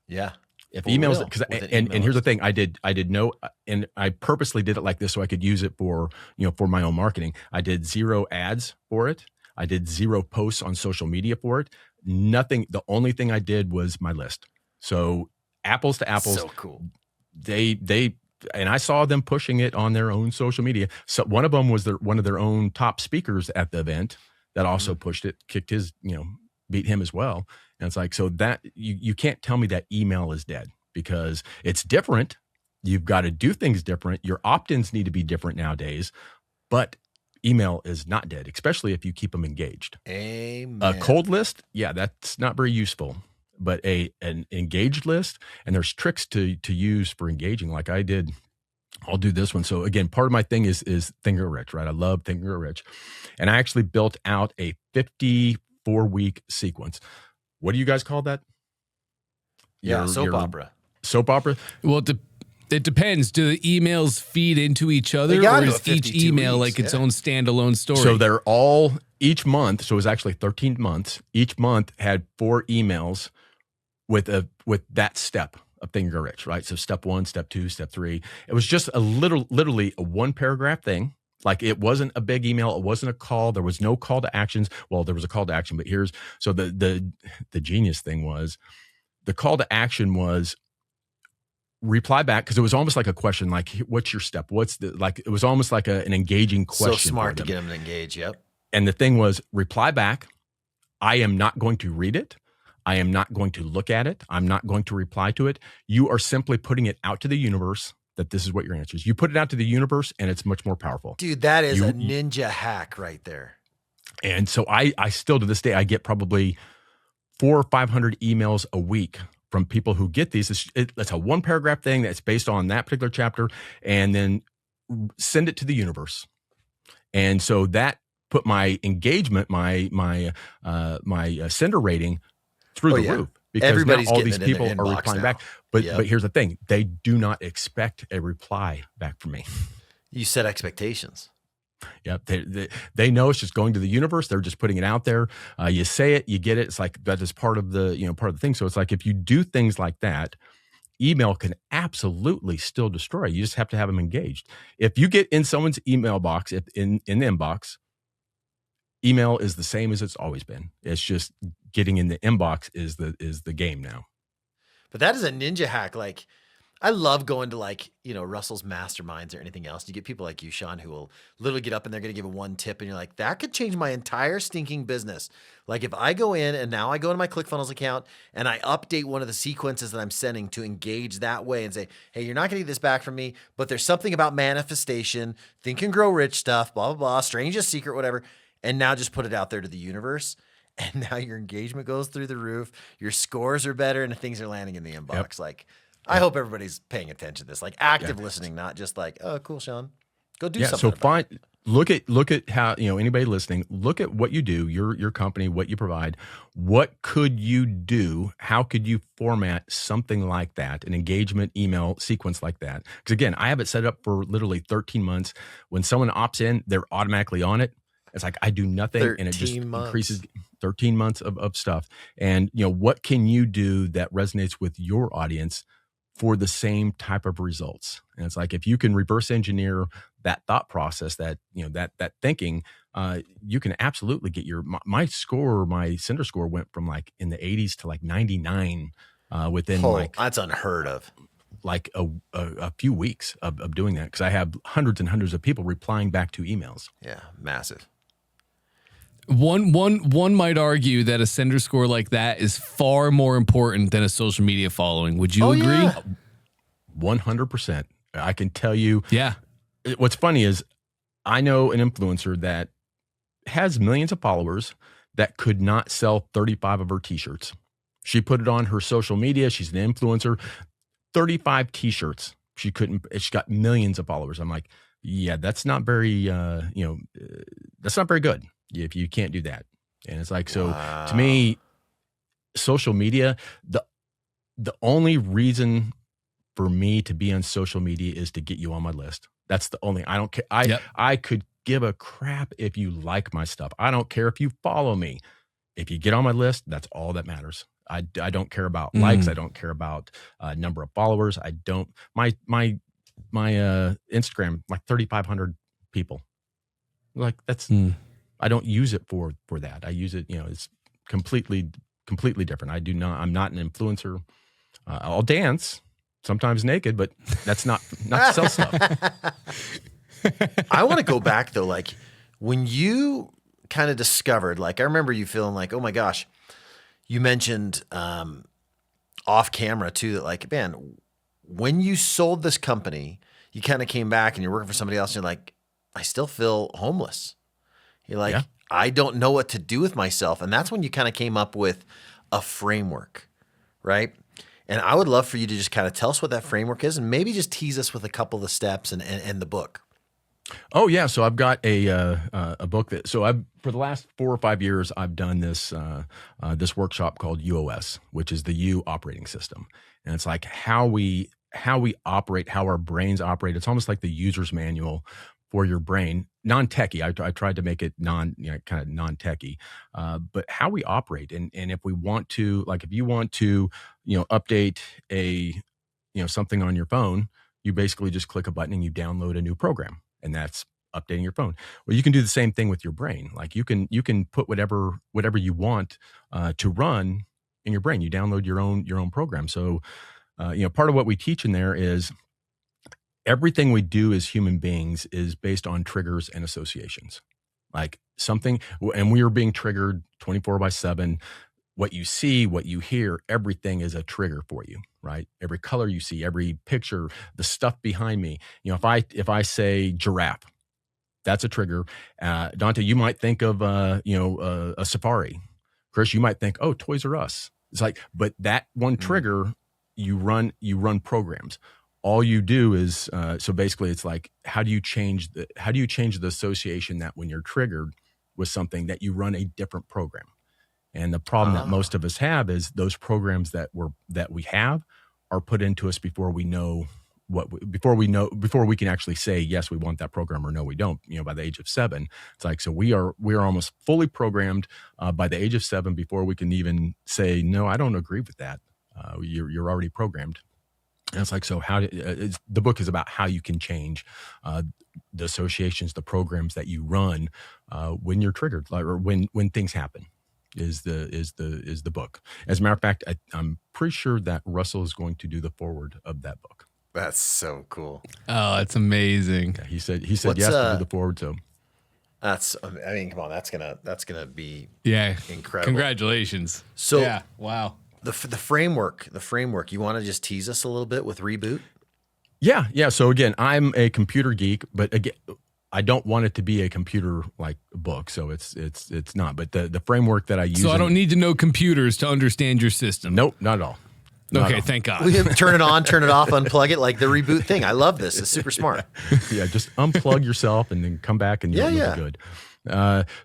Yeah. If emails, because and here's the thing, I did no, and I purposely did it like this so I could use it for my own marketing. I did 0 ads for it. I did 0 posts on social media for it. Nothing. The only thing I did was my list. So apples to apples. So cool. They and I saw them pushing it on their own social media. So one of them was one of their own top speakers at the event that also pushed it, kicked his, beat him as well. And it's like, so that you can't tell me that email is dead, because it's different. You've got to do things different. Your opt-ins need to be different nowadays, but email is not dead, especially if you keep them engaged. Amen. A cold list, that's not very useful. But an engaged list, and there's tricks to use for engaging, like I did. I'll do this one. So again, part of my thing is Think and Rich, right? I love Think and Rich. And I actually built out a 54-week sequence. What do you guys call that? Soap opera. Soap opera? Well, it depends. Do the emails feed into each other, or is each email like its own standalone story? So they're all, each month, so it was actually 13 months. Each month had 4 emails with that step of Think and Grow Rich, right? So step 1, step 2, step 3. It was just literally a 1 paragraph thing. Like, it wasn't a big email. It wasn't a call. There was no call to actions. Well, there was a call to action, but so the genius thing was, the call to action was reply back, because it was almost like a question, like, what's your step? It was almost like an engaging question. So smart to get them to engage. Yep. And the thing was, reply back. I am not going to read it. I am not going to look at it. I'm not going to reply to it. You are simply putting it out to the universe that this is what your answer is. You put it out to the universe, and it's much more powerful. Dude, that is a ninja hack right there. And so I still, to this day, I get probably 400 or 500 emails a week from people who get these. It's a 1 paragraph thing that's based on that particular chapter, and then send it to the universe. And so that put my engagement, my sender rating through the roof, because everybody's now all these people are replying back. But here's the thing: they do not expect a reply back from me. You set expectations. Yep. They know it's just going to the universe. They're just putting it out there. You say it, you get it. It's like, that is part of the thing. So it's like, if you do things like that, email can absolutely still destroy. You just have to have them engaged. If you get in someone's email box, in the inbox, email is the same as it's always been. It's just getting in the inbox is the game now. But that is a ninja hack. Like, I love going to, like, Russell's masterminds or anything else. You get people like you, Sean, who will literally get up and they're going to give a 1 tip, and you're like, that could change my entire stinking business. Like, if I go in and now I go to my ClickFunnels account and I update one of the sequences that I'm sending to engage that way and say, hey, you're not going to get this back from me, but there's something about manifestation, Think and Grow Rich stuff, blah, blah, blah, strangest secret, whatever. And now just put it out there to the universe. And now your engagement goes through the roof. Your scores are better and things are landing in the inbox. Yep. Like, I hope everybody's paying attention to this, like active listening, not just like, oh, cool, Sean, go do something. So look at how, anybody listening, look at what you do, your company, what you provide. What could you do? How could you format something like that, an engagement email sequence like that? Because again, I have it set up for literally 13 months. When someone opts in, they're automatically on it. It's like, I do nothing, and it just increases 13 months of stuff. And what can you do that resonates with your audience for the same type of results? And it's like, if you can reverse engineer that thought process, that that thinking, you can absolutely get my sender score went from like in the 80s to like 99 within that's unheard of. Like a few weeks of doing that, because I have hundreds and hundreds of people replying back to emails. Yeah, massive. One might argue that a sender score like that is far more important than a social media following. Would you agree? Yeah. 100%. I can tell you. Yeah. What's funny is, I know an influencer that has millions of followers that could not sell 35 of her t-shirts. She put it on her social media. She's an influencer. 35 t-shirts. She got millions of followers. I'm like, yeah, that's not very, that's not very good if you can't do that. And it's like, so to me, social media, the only reason for me to be on social media is to get you on my list. That's the only, I don't care. I could give a crap if you like my stuff. I don't care if you follow me. If you get on my list, that's all that matters. I don't care about likes. I don't care about number of followers. I don't, my Instagram, like 3,500 people. Like, that's, I don't use it for that. I use it, it's completely different. I'm not an influencer. I'll dance, sometimes naked, but that's not to sell stuff. I want to go back though. Like, when you kind of discovered, like, I remember you feeling like, oh my gosh, you mentioned off camera too, that like, man, when you sold this company, you kind of came back and you're working for somebody else and you're like, I still feel homeless. You're like, I don't know what to do with myself. And that's when you kind of came up with a framework, right? And I would love for you to just kind of tell us what that framework is and maybe just tease us with a couple of the steps and the book. Oh yeah. So I've got a book for the last 4 or 5 years, I've done this workshop called UOS, which is the U operating system. And it's like how we operate, how our brains operate. It's almost like the user's manual for your brain, non-techie. I tried to make it kind of non-techie, but how we operate. And if we want to, like, if you want to, update something on your phone, you basically just click a button and you download a new program, and that's updating your phone. Well, you can do the same thing with your brain. Like you can put whatever you want to run in your brain. You download your own program. So, part of what we teach in there is everything we do as human beings is based on triggers and associations. Like something, and we are being triggered 24/7. What you see, what you hear, everything is a trigger for you, right? Every color you see, every picture, the stuff behind me. If I say giraffe, that's a trigger. Dante, you might think of a safari. Chris, you might think, oh, Toys R Us. It's like, but that one trigger, you run programs. All you do is so basically, it's like, how do you change the association that when you're triggered with something that you run a different program? And the problem that most of us have is those programs that we have are put into us before we know before we can actually say yes, we want that program, or no, we don't. By the age of 7, it's like, so we are almost fully programmed by the age of 7 before we can even say no, I don't agree with that. You're already programmed. And it's like, so the book is about how you can change the associations, the programs that you run when you're triggered, or when things happen. Is the book. As a matter of fact, I'm pretty sure that Russell is going to do the foreword of that book. That's so cool. Oh, that's amazing. Yeah, he said yes to do the foreword. So come on, that's gonna be incredible. Congratulations. So yeah, wow. The framework. You want to just tease us a little bit with Reboot? Yeah. So again, I'm a computer geek, but again, I don't want it to be a computer like book, so it's not. But the framework that I use. So I don't need to know computers to understand your system. Nope, not at all. Okay, thank God. We can turn it on, turn it off, unplug it, like the Reboot thing. I love this. It's super smart. Yeah, just unplug yourself and then come back and you'll be good.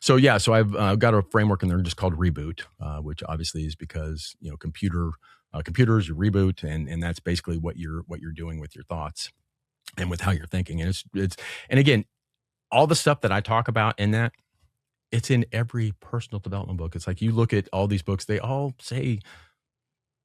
So I've got a framework in there just called Reboot, which obviously is because computers, you reboot, and that's basically what you're doing with your thoughts and with how you're thinking. And it's and again, all the stuff that I talk about in that, it's in every personal development book. It's like, you look at all these books, they all say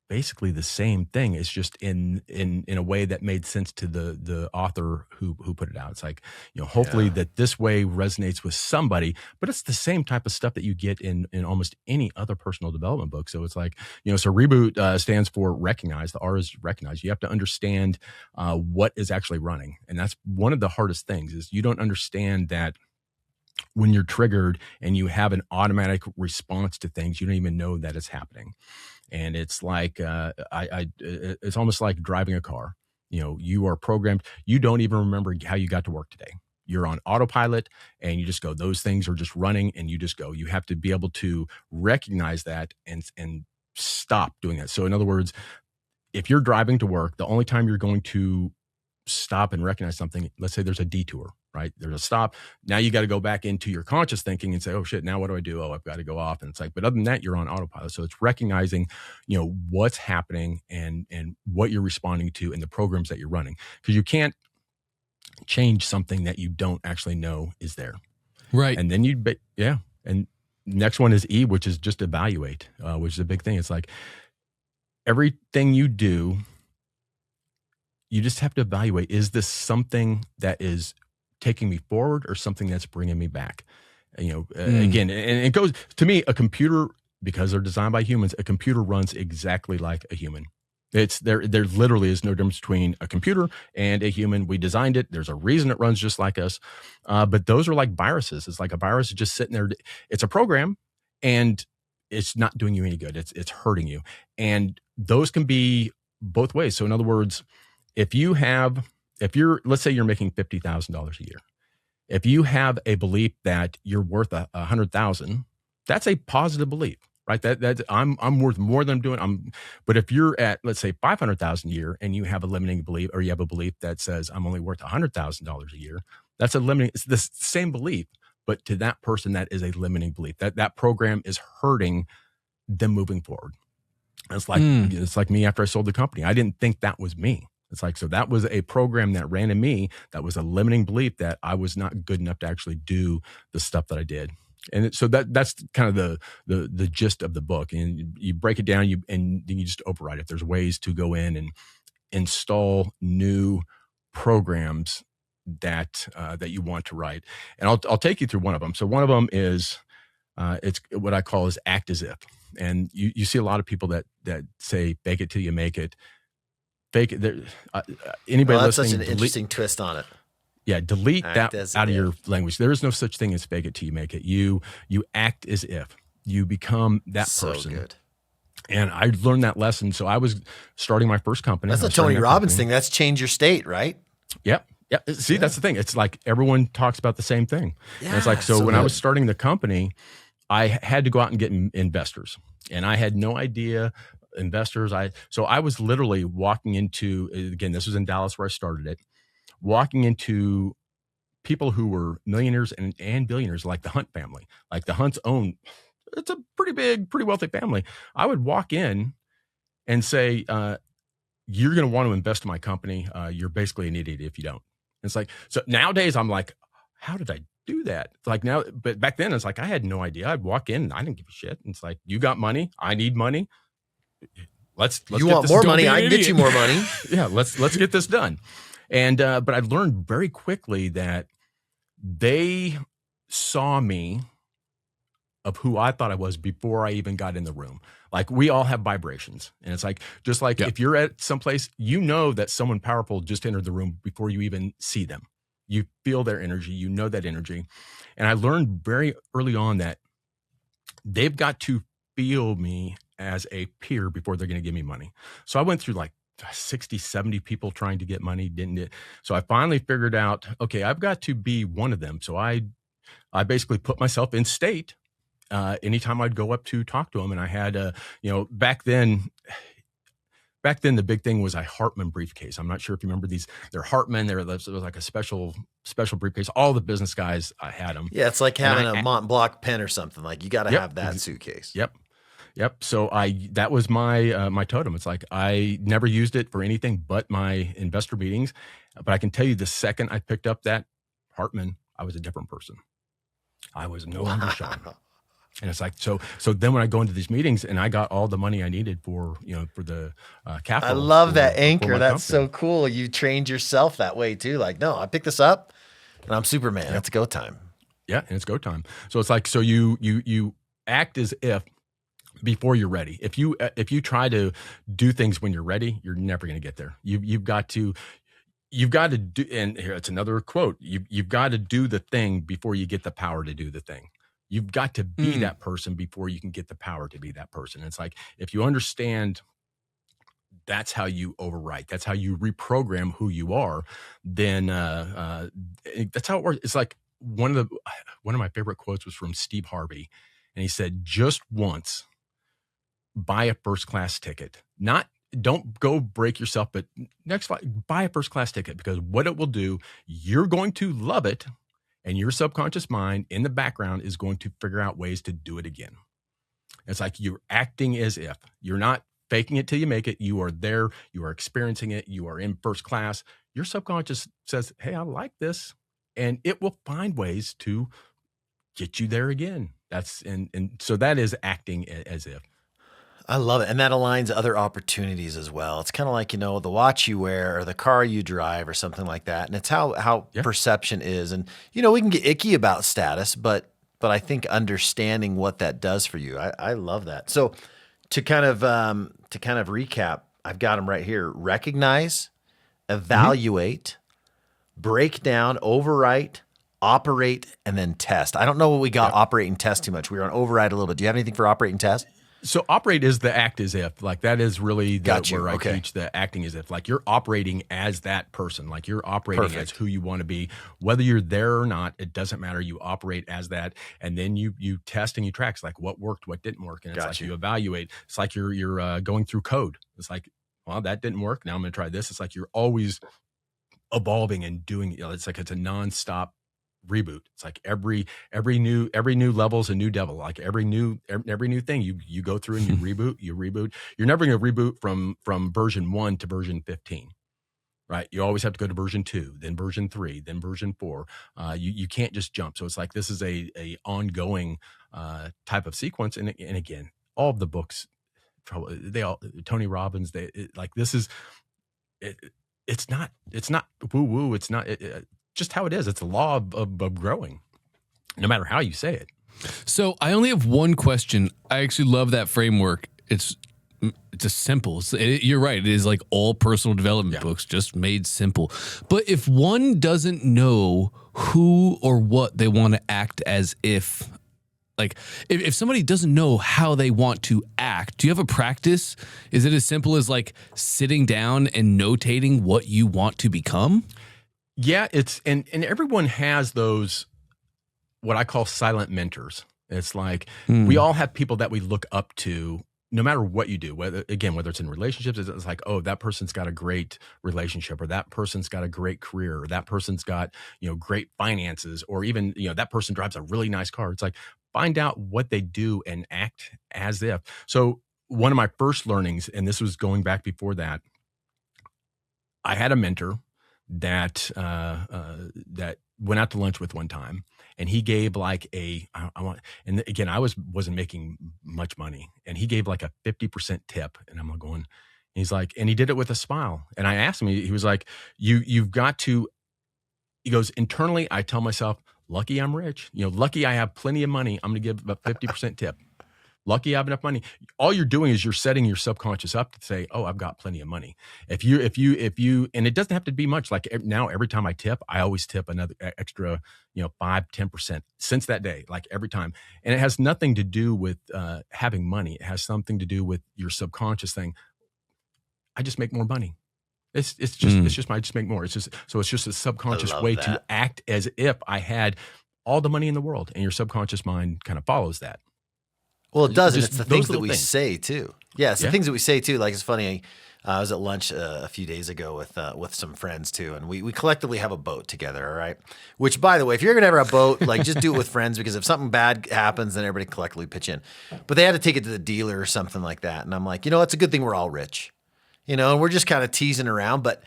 basically the same thing. It's just in a way that made sense to the author who put it out. It's like, hopefully that this way resonates with somebody, but it's the same type of stuff that you get in almost any other personal development book. So it's like, so Reboot stands for recognize. The R is recognize. You have to understand what is actually running. And that's one of the hardest things, is you don't understand that when you're triggered and you have an automatic response to things, you don't even know that it's happening. And it's like, it's almost like driving a car. You are programmed. You don't even remember how you got to work today. You're on autopilot and you just go, those things are just running and you just go. You have to be able to recognize that and stop doing that. So in other words, if you're driving to work, the only time you're going to stop and recognize something, let's say there's a detour, right? There's a stop. Now you got to go back into your conscious thinking and say, oh shit, now what do I do? Oh, I've got to go off. And it's like, but other than that, you're on autopilot. So it's recognizing, what's happening and what you're responding to and the programs that you're running. Because you can't change something that you don't actually know is there. Right. And then and next one is E, which is just evaluate, which is a big thing. It's like everything you do, you just have to evaluate, is this something that is taking me forward or something that's bringing me back? Again, and it goes to me, a computer, because they're designed by humans, a computer runs exactly like a human. It's there literally is no difference between a computer and a human. We designed it. There's a reason it runs just like us. But those are like viruses. It's like a virus is just sitting there. It's a program and it's not doing you any good. It's hurting you. And those can be both ways. So in other words, if let's say you're making $50,000 a year, if you have a belief that you're worth $100,000, that's a positive belief, right? That I'm worth more than I'm doing. But if you're at, let's say, $500,000 a year and you have a limiting belief, or you have a belief that says I'm only worth $100,000 a year, that's a limiting. It's the same belief, but to that person, that is a limiting belief. That program is hurting them moving forward. It's like me after I sold the company. I didn't think that was me. It's like, so that was a program that ran in me that was a limiting belief that I was not good enough to actually do the stuff that I did. So that's kind of the gist of the book. And you break it down, and then you just override it. There's ways to go in and install new programs that you want to write. And I'll take you through one of them. So one of them is it's what I call is act as if. And you see a lot of people that say fake it till you make it. Fake it. Anybody Well, that's listening? such an interesting twist on it. Yeah, delete Act that as out of if. your language. There is no such thing as fake it till you make it. You act as if. You become that So person. good. And I learned that lesson. So I was starting my first company. That's I a was starting Tony a Robbins company. thing. That's change your state, right? Yep. Yeah. See, that's the thing. It's like everyone talks about the same thing. And it's like, Yeah, so when I good. was starting the company, I had to go out and get investors, and I had no idea investors. So I was literally walking into, again, this was in Dallas where I started it, walking into people who were millionaires and billionaires, like the Hunt family. Like the Hunts own, it's a pretty big, pretty wealthy family. I would walk in and say, you're going to want to invest in my company. You're basically an idiot if you don't. It's like, so nowadays I'm like, how did I do that? It's like now, but back then it's like, I had no idea. I'd walk in and I didn't give a shit. And it's like, you got money. I need money. Let's You get want this. more Don't money? be an I can get you idiot. more money. Yeah. Let's get this done. And, but I learned very quickly that they saw me of who I thought I was before I even got in the room. Like we all have vibrations. And it's like, just like if you're at someplace, you know that someone powerful just entered the room before you even see them. You feel their energy, you know that energy. And I learned very early on that they've got to feel me as a peer before they're going to give me money. So I went through like 60, 70 people trying to get money, didn't it? So I finally figured out, okay, I've got to be one of them. So I basically put myself in state anytime I'd go up to talk to them. And I had back then the big thing was a Hartman briefcase. I'm not sure if you remember these. They're Hartman. It was like a special briefcase. All the business guys had them. Yeah, it's like having a Mont Blanc pen or something. Like you got to have that suitcase. Yep. So that was my my totem. It's like I never used it for anything but my investor meetings. But I can tell you, the second I picked up that Hartman, I was a different person. I was no longer Sean. And it's like, so then when I go into these meetings and I got all the money I needed for the capital. I love that for anchor. my That's company. so cool. You trained yourself that way too. Like, no, I picked this up and I'm Superman. It's go time. Yeah. And it's go time. So it's like, so you act as if before you're ready. If you try to do things when you're ready, you're never going to get there. You've got to do, and here, it's another quote. You've got to do the thing before you get the power to do the thing. You've got to be that person before you can get the power to be that person. It's like, if you understand that's how you overwrite, that's how you reprogram who you are, then that's how it works. It's like one of my favorite quotes was from Steve Harvey. And he said, just once, buy a first-class ticket. Don't go break yourself, but next, buy a first-class ticket, because what it will do, you're going to love it. And your subconscious mind in the background is going to figure out ways to do it again. It's like you're acting as if. You're not faking it till you make it. You are there. You are experiencing it. You are in first class. Your subconscious says, hey, I like this. And it will find ways to get you there again. And so that is acting as if. I love it. And that aligns other opportunities as well. It's kind of like, the watch you wear or the car you drive or something like that. And it's how perception is. And, we can get icky about status, but I think understanding what that does for you, I love that. So to kind of recap, I've got them right here. Recognize, evaluate, break down, overwrite, operate, and then test. I don't know what we got operate and test too much. We were on override a little bit. Do you have anything for operate and test? So operate is the act as if. Like that is really where I Okay. teach the acting as if. Like you're operating as that person. Like you're operating as who you want to be. Whether you're there or not, it doesn't matter. You operate as that. And then you test and you track. It's like what worked, what didn't work. And it's like you evaluate. It's like you're going through code. It's like, well, that didn't work. Now I'm going to try this. It's like you're always evolving and doing, it's like it's a nonstop reboot. It's like every new level is a new devil. Like every new thing you go through and you reboot. You're never going to reboot from version 1 to version 15. right? You always have to go to version 2, then version 3, then version 4. You can't just jump. So it's like this is a ongoing type of sequence. And again, all of the books, they all Tony Robbins. Like this is it, it's not woo woo. It's not just how it is. It's a law of growing, no matter how you say it. So I only have one question. I actually love that framework. It's just simple. You're right. It is like all personal development books, just made simple. But if one doesn't know who or what they want to act as if, like if somebody doesn't know how they want to act, do you have a practice? Is it as simple as like sitting down and notating what you want to become? Yeah, it's and everyone has those what I call silent mentors. It's like we all have people that we look up to no matter what you do, whether it's in relationships, it's like, oh, that person's got a great relationship, or that person's got a great career, or that person's got, great finances, or even, that person drives a really nice car. It's like, find out what they do and act as if. So one of my first learnings, and this was going back before that, I had a mentor that that went out to lunch with one time, and he gave like and again, I wasn't making much money, and he gave like a 50% tip, and I'm going, he's like, and he did it with a smile. And I asked him, he was like, you've got to, he goes, internally, I tell myself, lucky I'm rich, lucky I have plenty of money. I'm going to give a 50% tip. Lucky I have enough money. All you're doing is you're setting your subconscious up to say, oh, I've got plenty of money. If you, and it doesn't have to be much. Like now, every time I tip, I always tip another extra, 5-10% since that day, like every time. And it has nothing to do with having money. It has something to do with your subconscious thing. I just make more money. I just make more. It's just a subconscious way to act as if I had all the money in the world, and your subconscious mind kind of follows that. Well, it does. And it's the things that we say too. Yeah, it's the things that we say too. Like, it's funny. I was at lunch a few days ago with some friends too, and we collectively have a boat together. All right. Which, by the way, if you're gonna ever have a boat, like, just do it with friends, because if something bad happens, then everybody collectively pitch in. But they had to take it to the dealer or something like that, and I'm like, it's a good thing we're all rich, and we're just kind of teasing around, but.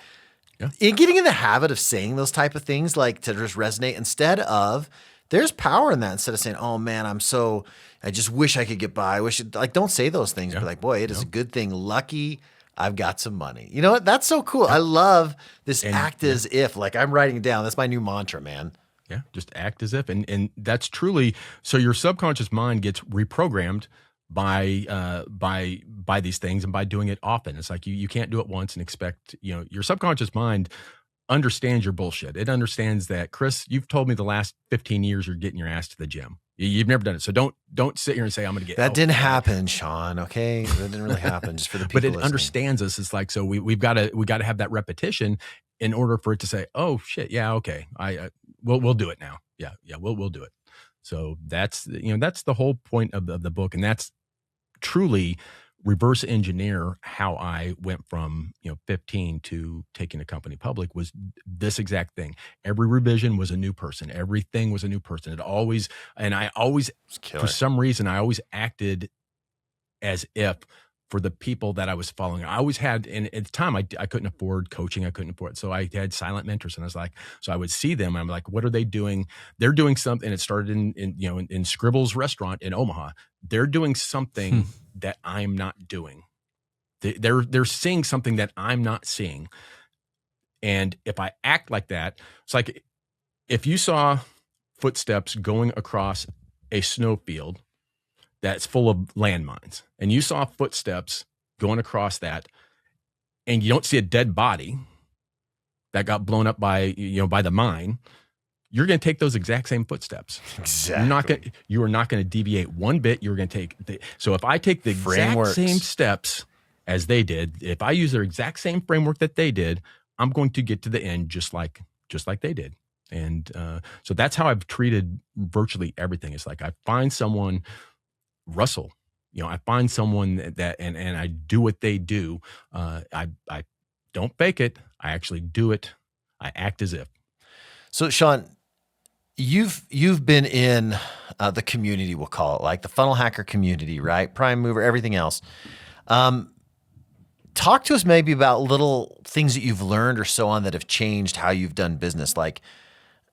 In getting in the habit of saying those type of things, like, to just resonate, there's power in that, instead of saying, oh man, I just wish I could get by. Don't say those things. Be like, boy, it is a good thing. Lucky I've got some money. You know what? That's so cool. I love this act as if, like, I'm writing it down. That's my new mantra, man. Yeah. Just act as if. And that's truly, so your subconscious mind gets reprogrammed by these things, and by doing it often. It's like you can't do it once and expect, your subconscious mind understands your bullshit. It understands that, Chris, you've told me the last 15 years you're getting your ass to the gym. You've never done it. So don't sit here and say, I'm going to get that. Didn't happen, Sean. Okay. That didn't really happen, just for the people But it listening. Understands us. It's like, so we got to have that repetition in order for it to say, oh shit. Yeah. Okay. We'll do it now. Yeah. We'll do it. So that's the whole point of the book. And that's truly reverse engineer how I went from 15 to taking a company public, was this exact thing. Every revision was a new person. Everything was a new person. I always, for some reason, I always acted as if for the people that I was following. I always had, and at the time I couldn't afford coaching. I couldn't afford it. So I had silent mentors, and I was like, so I would see them. And I'm like, what are they doing? They're doing something. And it started in Scribble's restaurant in Omaha. They're doing something that I'm not doing. They're seeing something that I'm not seeing. And if I act like that, it's like if you saw footsteps going across a snowfield that's full of landmines, and you saw footsteps going across that, and you don't see a dead body that got blown up by the mine, you're going to take those exact same footsteps. Exactly. You are not going to deviate one bit. You're going to take so if I take the exact same steps as they did, if I use their exact same framework that they did, I'm going to get to the end just like they did. And so that's how I've treated virtually everything. It's like I find someone, Russell, I find someone that and I do what they do. I don't fake it. I actually do it. I act as if. So, Sean, you've been in the community, we'll call it, like the funnel hacker community, right? Prime mover, everything else. talk to us maybe about little things that you've learned or so on that have changed how you've done business. Like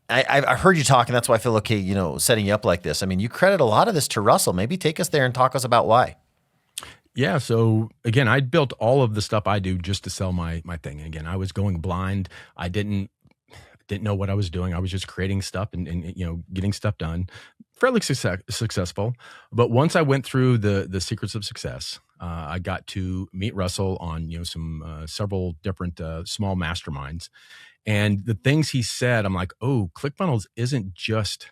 I heard you talk, and that's why I feel okay, setting you up like this. I mean, you credit a lot of this to Russell. Maybe take us there and talk us about why. Yeah. So again, I built all of the stuff I do just to sell my thing. Again, I was going blind. I didn't know what I was doing. I was just creating stuff and getting stuff done. Fairly successful. But once I went through the secrets of success, I got to meet Russell on some several different small masterminds, and the things he said, I'm like, oh, ClickFunnels isn't just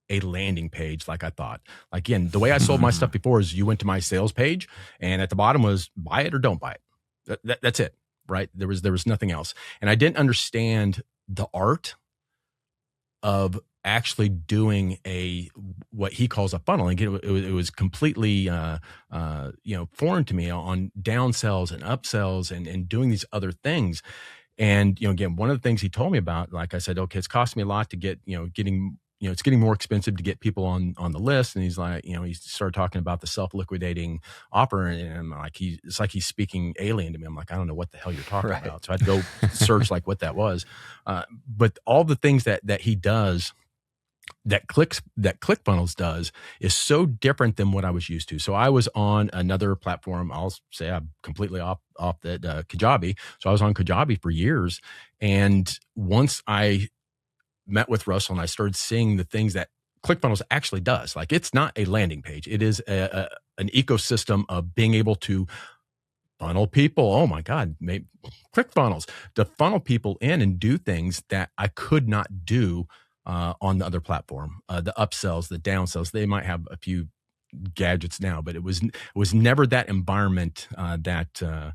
a landing page like I thought. Like, again, the way I sold my stuff before is you went to my sales page, and at the bottom was buy it or don't buy it. That's it, right? There was nothing else, and I didn't understand the art of actually doing what he calls a funnel. And it was completely foreign to me on downsells and upsells and doing these other things. And again, one of the things he told me about, like I said, okay, it's costing me a lot to get it's getting more expensive to get people on the list. And he's like, he started talking about the self-liquidating offer, and I'm like, it's like he's speaking alien to me. I'm like, I don't know what the hell you're talking about. So I had to go search like what that was. But all the things that he does, that ClickFunnels does, is so different than what I was used to. So I was on another platform. I'll say I'm completely off that Kajabi. So I was on Kajabi for years. And once I met with Russell and I started seeing the things that ClickFunnels actually does, like, it's not a landing page. It is an ecosystem of being able to funnel people. Oh my God, ClickFunnels to funnel people in and do things that I could not do on the other platform. The upsells, the downsells, they might have a few gadgets now, but it was never that environment that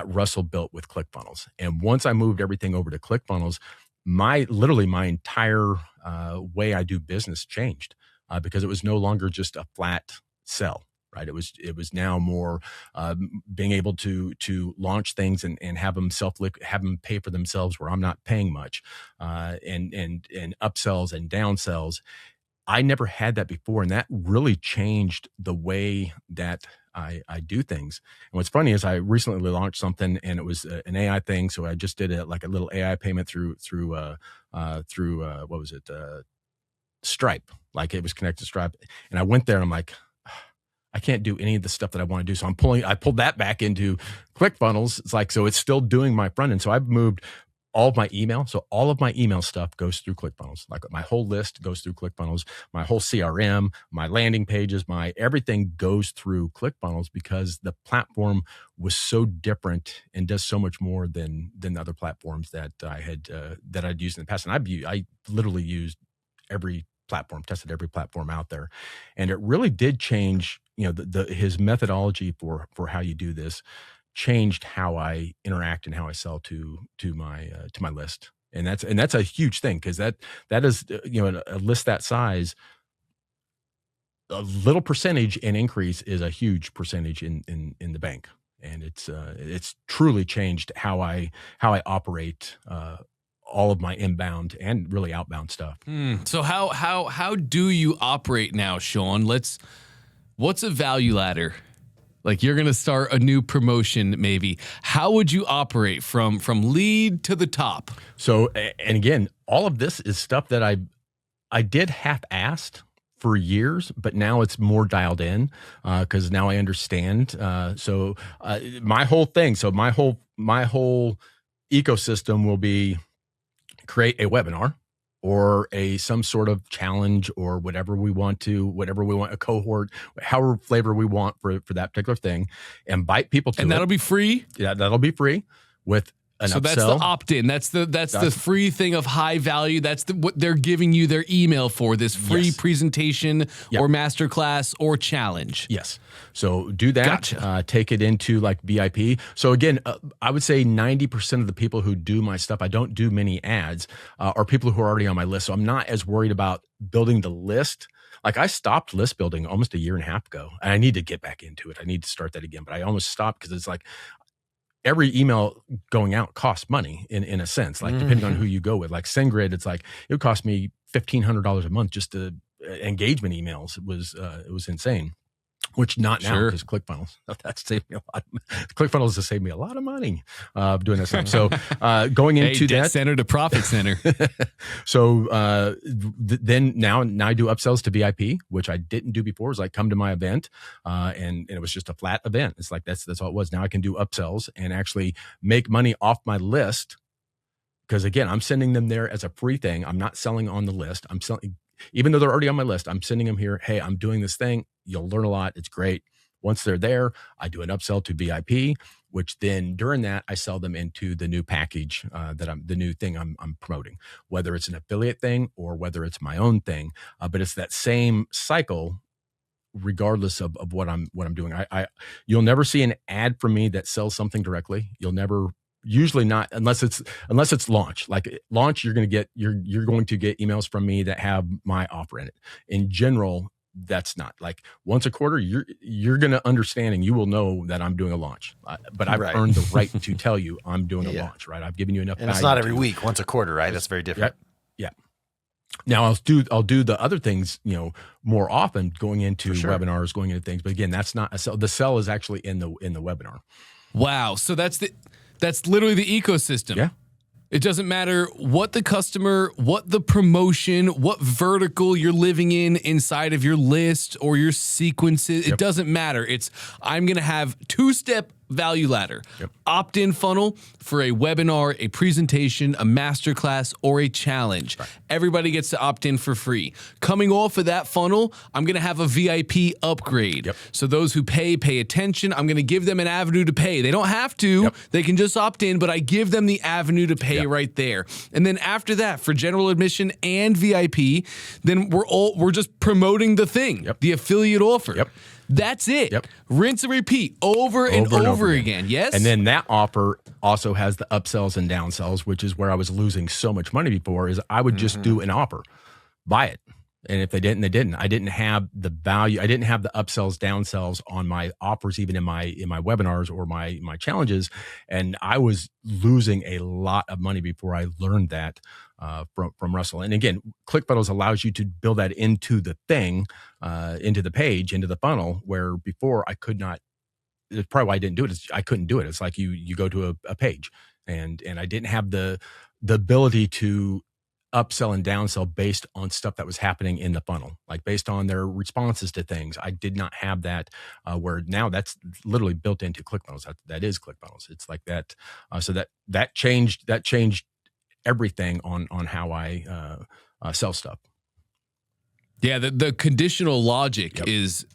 Russell built with ClickFunnels. And once I moved everything over to ClickFunnels, my entire way I do business changed because it was no longer just a flat sell. Right. It was now more being able to launch things and have them have them pay for themselves where I'm not paying much, and upsells and downsells. I never had that before, and that really changed the way that I do things. And what's funny is I recently launched something, and it was an AI thing. So I just did a little AI payment through what was it, Stripe? Like, it was connected to Stripe, and I went there and I'm like, I can't do any of the stuff that I want to do. So I pulled that back into ClickFunnels. It's like, so it's still doing my front end. So I've moved all of my email. So all of my email stuff goes through ClickFunnels. Like, my whole list goes through ClickFunnels, my whole CRM, my landing pages, my everything goes through ClickFunnels, because the platform was so different and does so much more than the other platforms that I'd used in the past. And I literally used every platform, tested every platform out there. And it really did change, his methodology for how you do this changed how I interact and how I sell to my list. And that's a huge thing, because that is, a list that size, a little percentage in increase is a huge percentage in the bank. And it's truly changed how I operate all of my inbound and really outbound stuff. So how do you operate now, Sean? What's a value ladder? Like, you're going to start a new promotion, maybe. How would you operate from lead to the top? So, and again, all of this is stuff that I did half-assed for years, but now it's more dialed in because now I understand. So my whole thing, my whole ecosystem will be create a webinar or some sort of challenge or whatever we want, a cohort, however flavor we want for that particular thing, invite people to it. And that'll be free? Yeah, that'll be free with an upsell. So that's the opt-in. That's the free thing of high value. That's what they're giving you their email for, this free presentation or masterclass or challenge. Yes. So do that. Gotcha. Take it into like VIP. So again, I would say 90% of the people who do my stuff, I don't do many ads, are people who are already on my list. So I'm not as worried about building the list. Like, I stopped list building almost a year and a half ago, and I need to get back into it. I need to start that again, but I almost stopped because it's like, every email going out costs money in a sense, like depending on who you go with. Like SendGrid, it's like, it would cost me $1,500 a month just to engagement emails. It was insane. which not now Sure. because ClickFunnels. That saved me a lot. ClickFunnels has saved me a lot of money doing that stuff. So going into debt that center to profit center. So then now I do upsells to VIP, which I didn't do before. It was like, come to my event, and it was just a flat event. It's like that's all it was. Now I can do upsells and actually make money off my list, because again, I'm sending them there as a free thing. I'm not selling on the list. I'm selling, even though they're already on my list. I'm sending them here. Hey, I'm doing this thing. You'll learn a lot. It's great. Once they're there, I do an upsell to VIP, which then during that I sell them into the new package the new thing I'm promoting, whether it's an affiliate thing or whether it's my own thing. But it's that same cycle, regardless of what I'm doing. You'll never see an ad from me that sells something directly. You'll never. Usually not, unless it's launch. Like launch, you're going to get emails from me that have my offer in it. In general, that's not like once a quarter. You're going to understand and you will know that I'm doing a launch. But I've earned the right to tell you I'm doing a launch. Right? I've given you enough. And it's not every week, once a quarter, right? That's very different. Yeah. Now I'll do the other things, more often, going into webinars, going into things. But again, that's not a sell. The sell is actually in the webinar. Wow. So that's literally the ecosystem. Yeah. It doesn't matter what the customer, what the promotion, what vertical you're living in inside of your list or your sequences. It doesn't matter. I'm going to have two-step value ladder, opt-in funnel for a webinar, a presentation, a masterclass, or a challenge. Right. Everybody gets to opt in for free. Coming off of that funnel, I'm going to have a VIP upgrade. So those who pay attention. I'm going to give them an avenue to pay. They don't have to. They can just opt in, but I give them the avenue to pay right there. And then after that, for general admission and VIP, then we're just promoting the thing, the affiliate offer. That's it. Rinse and repeat over and over again. Yes. And then that offer also has the upsells and downsells, which is where I was losing so much money before. Is I would just do an offer, buy it, and if they didn't, they didn't. I didn't have the value. I didn't have the upsells, downsells on my offers, even in my webinars or my challenges, and I was losing a lot of money before I learned that. From Russell. And again, ClickFunnels allows you to build that into the thing, into the page, into the funnel, where before I could not. It's probably why I didn't do it. Is I couldn't do it. It's like you go to a page, and I didn't have the ability to upsell and downsell based on stuff that was happening in the funnel, like based on their responses to things. I did not have that, where now that's literally built into ClickFunnels. That is ClickFunnels. It's like that. So that changed everything on how I sell stuff. Yeah, the conditional logic is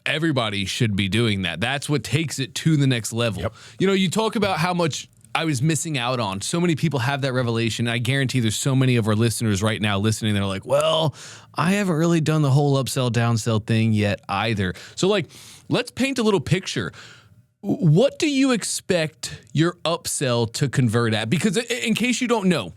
everybody should be doing that. That's what takes it to the next level. You talk about how much I was missing out on. So many people have that revelation. I guarantee there's so many of our listeners right now listening. They're like, well, I haven't really done the whole upsell, downsell thing yet either. So let's paint a little picture. What do you expect your upsell to convert at? Because in case you don't know,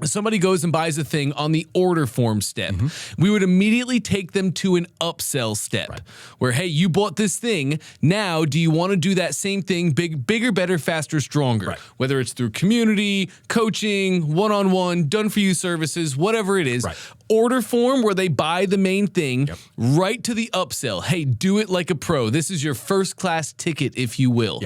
somebody goes and buys a thing on the order form step, we would immediately take them to an upsell step where, hey, you bought this thing. Now, do you want to do that same thing, bigger, better, faster, stronger? Whether it's through community, coaching, one-on-one, done-for-you services, whatever it is. Order form where they buy the main thing, right to the upsell. Hey, do it like a pro. This is your first class ticket, if you will.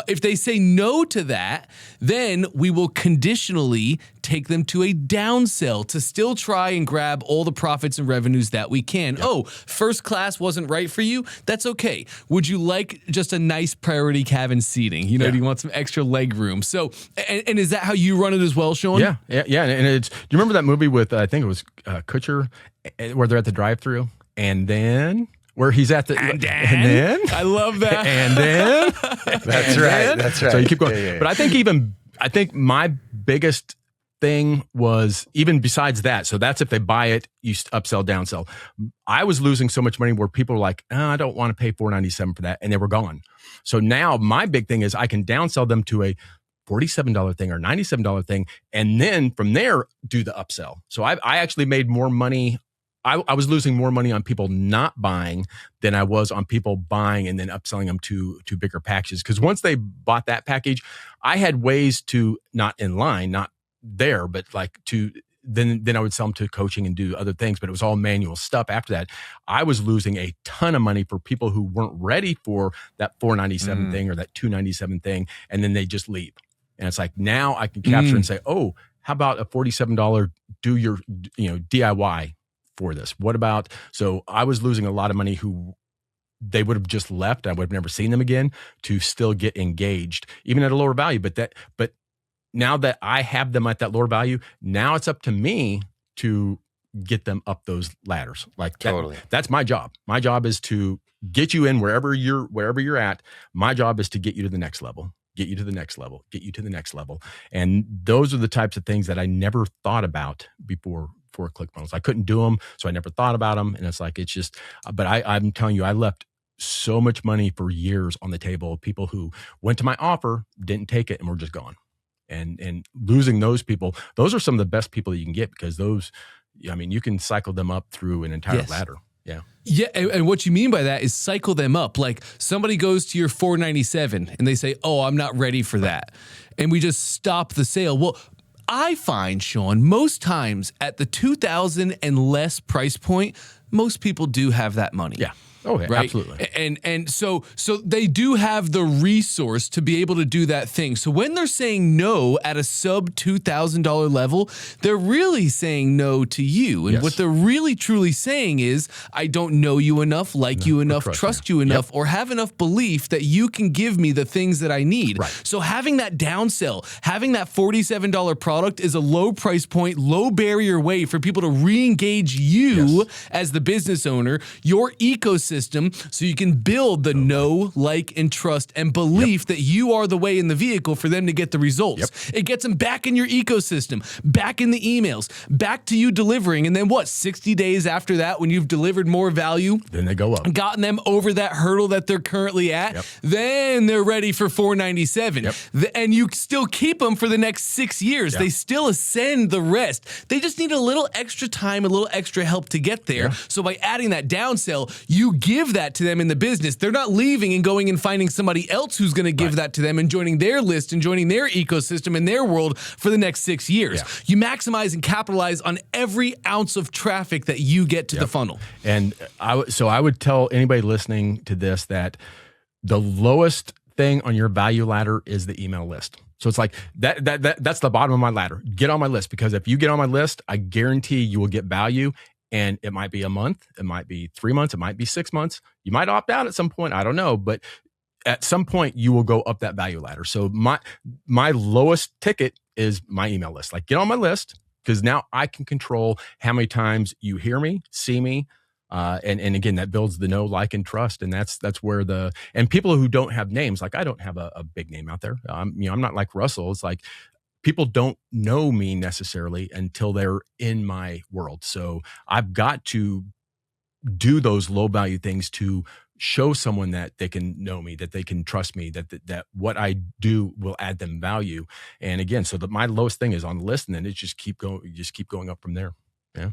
If they say no to that, then we will conditionally take them to a downsell to still try and grab all the profits and revenues that we can. Oh, first class wasn't right for you? That's okay. Would you like just a nice priority cabin seating? Do you want some extra leg room? So, and is that how you run it as well, Sean? Yeah. And do you remember that movie with, I think it was Kutcher, where they're at the drive-thru, and then where he's at the and then I love that. And then that's right. So you keep going. But I think my biggest thing was, even besides that, so that's if they buy it, you upsell, downsell. I was losing so much money where people were like, I don't want to pay $497 for that, and they were gone. So now my big thing is I can downsell them to a $47 thing or $97 thing, and then from there do the upsell. So I actually made more money. I was losing more money on people not buying than I was on people buying and then upselling them to bigger packages. Because once they bought that package, I had ways to, not in line, not there, but like to then I would sell them to coaching and do other things, but it was all manual stuff. After that, I was losing a ton of money for people who weren't ready for that $497 thing or that $297 thing, and then they just leave. And it's like, now I can capture and say, oh, how about a $47 do your DIY for this? What about, so I was losing a lot of money who they would have just left. I would have never seen them again, to still get engaged, even at a lower value. But now that I have them at that lower value, now it's up to me to get them up those ladders. Like Totally. That's my job. My job is to get you in wherever you're at. My job is to get you to the next level, get you to the next level, get you to the next level. And those are the types of things that I never thought about before for ClickFunnels. I couldn't do them, so I never thought about them. And it's like, it's just, but I'm telling you, I left so much money for years on the table. People who went to my offer, didn't take it, and were just gone. And losing those people, those are some of the best people that you can get, because those, I mean, you can cycle them up through an entire ladder. Yeah. Yeah. And what you mean by that is cycle them up. Like somebody goes to your $497 and they say, oh, I'm not ready for that. And we just stop the sale. Well, I find, Sean, most times at the $2,000 and less price point, most people do have that money. Yeah. Oh, yeah, right? Absolutely. And so they do have the resource to be able to do that thing. So when they're saying no at a sub $2,000 level, they're really saying no to you. And what they're really truly saying is, I don't know you enough, like you enough, trust you enough, or have enough belief that you can give me the things that I need. Right. So having that downsell, having that $47 product is a low price point, low barrier way for people to re-engage you as the business owner, your ecosystem, so you can build the know, like, and trust and belief that you are the way in the vehicle for them to get the results. It gets them back in your ecosystem, back in the emails, back to you delivering. And then 60 days after that, when you've delivered more value, then they go up, gotten them over that hurdle that they're currently at, then they're ready for $497. And you still keep them for the next 6 years. They still ascend the rest. They just need a little extra time, a little extra help to get there. So by adding that downsell, you give that to them in the business. They're not leaving and going and finding somebody else who's going to give that to them and joining their list and joining their ecosystem and their world for the next 6 years. You maximize and capitalize on every ounce of traffic that you get to the funnel. And I would tell anybody listening to this that the lowest thing on your value ladder is the email list. So it's like that's the bottom of my ladder. Get on my list, because if you get on my list, I guarantee you will get value. And it might be a month, it might be 3 months, it might be 6 months. You might opt out at some point, I don't know, but at some point you will go up that value ladder. So my lowest ticket is my email list. Like, get on my list, because now I can control how many times you hear me, see me, and again, that builds the know, like, and trust. And that's where and people who don't have names, like I don't have a big name out there. I'm not like Russell. It's like, people don't know me necessarily until they're in my world. So I've got to do those low value things to show someone that they can know me, that they can trust me, that what I do will add them value. And again, so my lowest thing is on the list, and then it just keep going up from there. Yeah.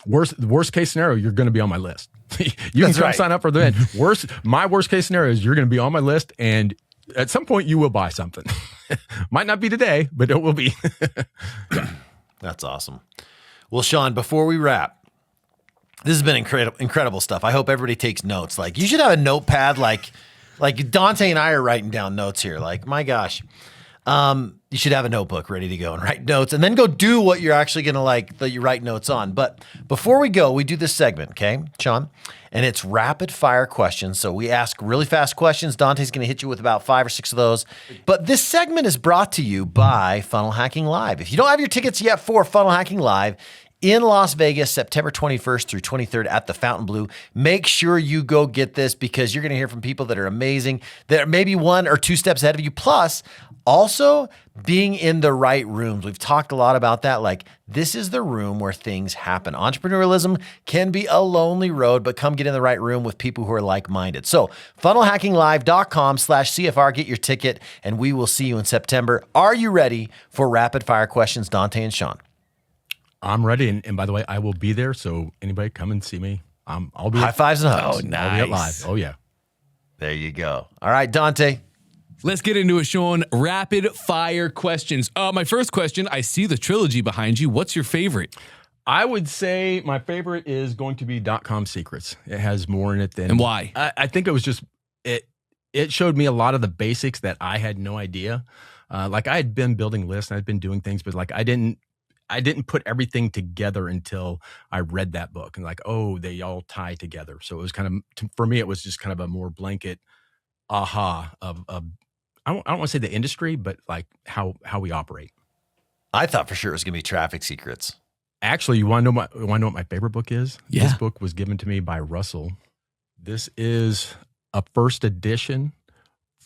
Worst case scenario, you're going to be on my list. You can come sign up for the event. My worst case scenario is you're going to be on my list, and at some point you will buy something. Might not be today, but it will be. That's awesome. Well, Sean, before we wrap, this has been incredible stuff. I hope everybody takes notes. Like, you should have a notepad, like Dante and I are writing down notes here. Like, my gosh. You should have a notebook ready to go and write notes, and then go do what you're actually going to that you write notes on. But before we go, we do this segment, okay, Sean? And it's rapid fire questions. So we ask really fast questions. Dante's going to hit you with about 5 or 6 of those. But this segment is brought to you by Funnel Hacking Live. If you don't have your tickets yet for Funnel Hacking Live in Las Vegas, September 21st through 23rd at the Fontainebleau, make sure you go get this, because you're going to hear from people that are amazing, that are maybe 1 or 2 steps ahead of you. Plus, also being in the right rooms. We've talked a lot about that. Like, this is the room where things happen. Entrepreneurialism can be a lonely road, but come get in the right room with people who are like-minded. So funnelhackinglive.com/CFR, get your ticket, and we will see you in September. Are you ready for rapid fire questions, Dante and Sean? I'm ready. And by the way, I will be there. So anybody come and see me. I'll be high fives and hugs. Oh, nice. I'll be at live. Oh, yeah. There you go. All right, Dante, Let's get into it, Sean. Rapid fire questions. My first question, I see the trilogy behind you. What's your favorite? I would say my favorite is going to be .com Secrets. It has more in it than. And why? I think it was just it showed me a lot of the basics that I had no idea. Like I had been building lists and I'd been doing things, but like I didn't put everything together until I read that book and like, oh, they all tie together. So it was kind of, for me, it was just kind of a more blanket aha of I don't want to say the industry, but like how we operate. I thought for sure it was going to be Traffic Secrets. Actually, you want to know what my favorite book is? Yeah. This book was given to me by Russell. This is a first edition,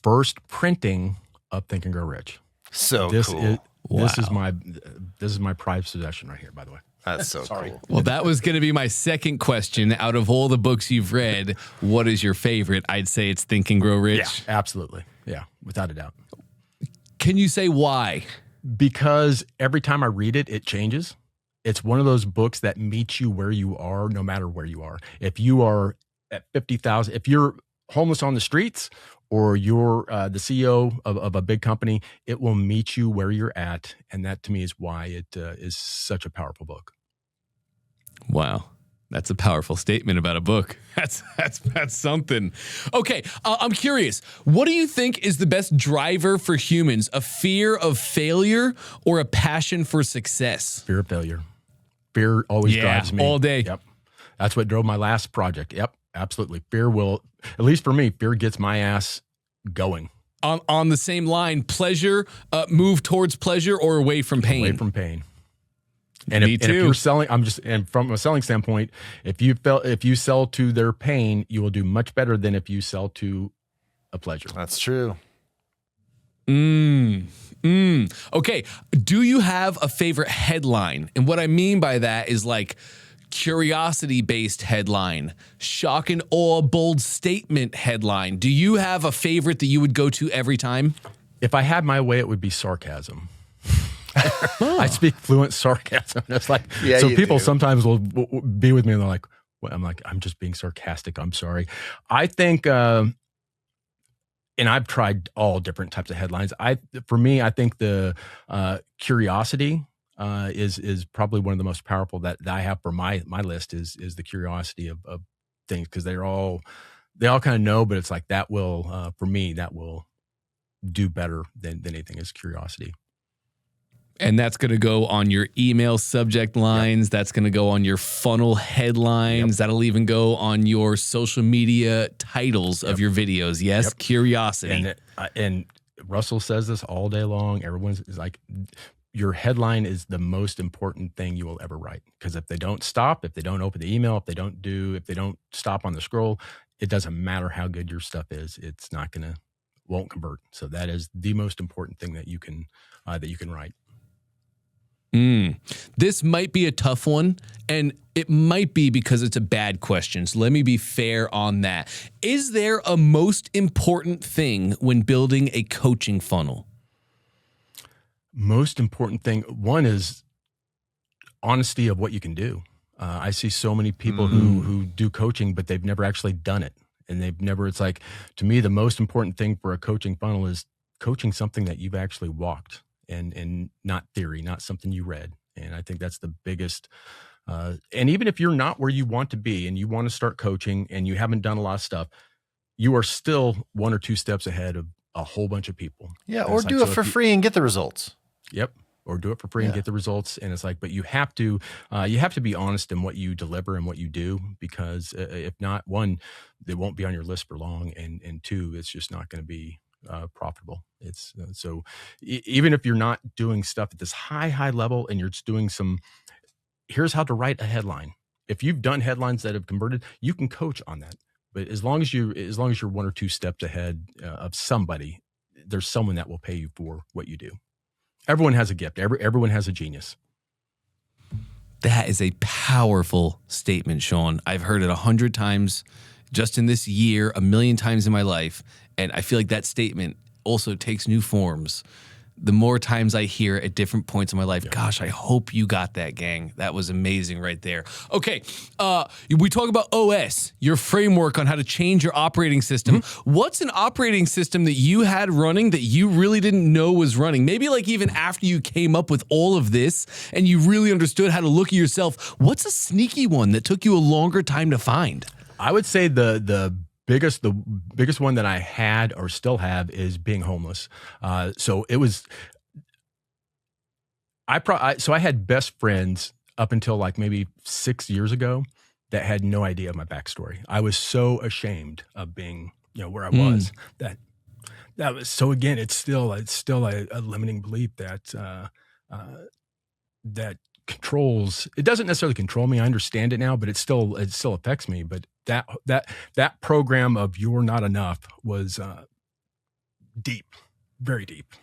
first printing of Think and Grow Rich. So This cool. This is my prized possession right here, by the way. That's so cool. Well, that was going to be my second question. Out of all the books you've read, what is your favorite? I'd say it's Think and Grow Rich. Yeah, absolutely. Yeah, without a doubt. Can you say why? Because every time I read it, it changes. It's one of those books that meets you where you are, no matter where you are. If you are at 50,000, if you're homeless on the streets, or you're the CEO of a big company, it will meet you where you're at. And that to me is why it is such a powerful book. Wow. That's a powerful statement about a book. That's something. Okay, I'm curious. What do you think is the best driver for humans? A fear of failure or a passion for success? Fear of failure. Fear always drives me. All day. Yep. That's what drove my last project. Yep, absolutely. Fear will, at least for me, fear gets my ass going. On the same line, pleasure, move towards pleasure or away from pain? Away from pain. And Me if too. you're selling, and from a selling standpoint, if you sell to their pain, you will do much better than if you sell to a pleasure. That's true. Okay. Do you have a favorite headline? And what I mean by that is like curiosity-based headline, shock and awe, bold statement headline. Do you have a favorite that you would go to every time? If I had my way, it would be sarcasm. I speak fluent sarcasm. It's like, Yeah, so you people do. sometimes will be with me and they're like, well, I'm like, I'm just being sarcastic. I'm sorry. I think, and I've tried all different types of headlines. For me, I think the curiosity is probably one of the most powerful that I have for my list is the curiosity of things, because they all kind of know, but it's like that will for me that will do better than anything is curiosity. And that's going to go on your email subject lines. Yep. That's going to go on your funnel headlines. Yep. That'll even go on your social media titles of your videos. Yes, yep. Curiosity. And Russell says this all day long. Everyone's is like, your headline is the most important thing you will ever write. Because if they don't stop, if they don't open the email, if they don't stop on the scroll, it doesn't matter how good your stuff is. It's won't convert. So that is the most important thing that you can write. This might be a tough one, and it might be because it's a bad question. So let me be fair on that. Is there a most important thing when building a coaching funnel? Most important thing, one is honesty of what you can do. I see so many people who do coaching, but they've never actually done it. And it's like, to me, the most important thing for a coaching funnel is coaching something that you've actually walked. And not theory, not something you read. And I think that's the biggest. And even if you're not where you want to be and you want to start coaching and you haven't done a lot of stuff, you are still one or two steps ahead of a whole bunch of people. Yeah, or do it for free and get the results. Yep. Or do it for free and get the results. And it's like, but you have to be honest in what you deliver and what you do, because if not, one, they won't be on your list for long. And two, it's just not going to be profitable. It's so even if you're not doing stuff at this high level and you're just doing here's how to write a headline. If you've done headlines that have converted, you can coach on that. But as long as you're one or two steps ahead of somebody, there's someone that will pay you for what you do. Everyone has a gift. Everyone has a genius. That is a powerful statement, Sean. I've heard it 100 times just in this year, 1 million times in my life. And I feel like that statement also takes new forms. the more times I hear at different points in my life, gosh, I hope you got that, gang. That was amazing right there. Okay, we talk about OS, your framework on how to change your operating system. What's an operating system that you had running that you really didn't know was running? Maybe like even after you came up with all of this and you really understood how to look at yourself, what's a sneaky one that took you a longer time to find? I would say the biggest one that I had or still have is being homeless. So it was, so I had best friends up until like maybe 6 years ago that had no idea of my backstory. I was so ashamed of being, where I was that was, so again, it's still a limiting belief that, that controls, it doesn't necessarily control me. I understand it now, but it still affects me. But that program of "you're not enough" was deep, very deep.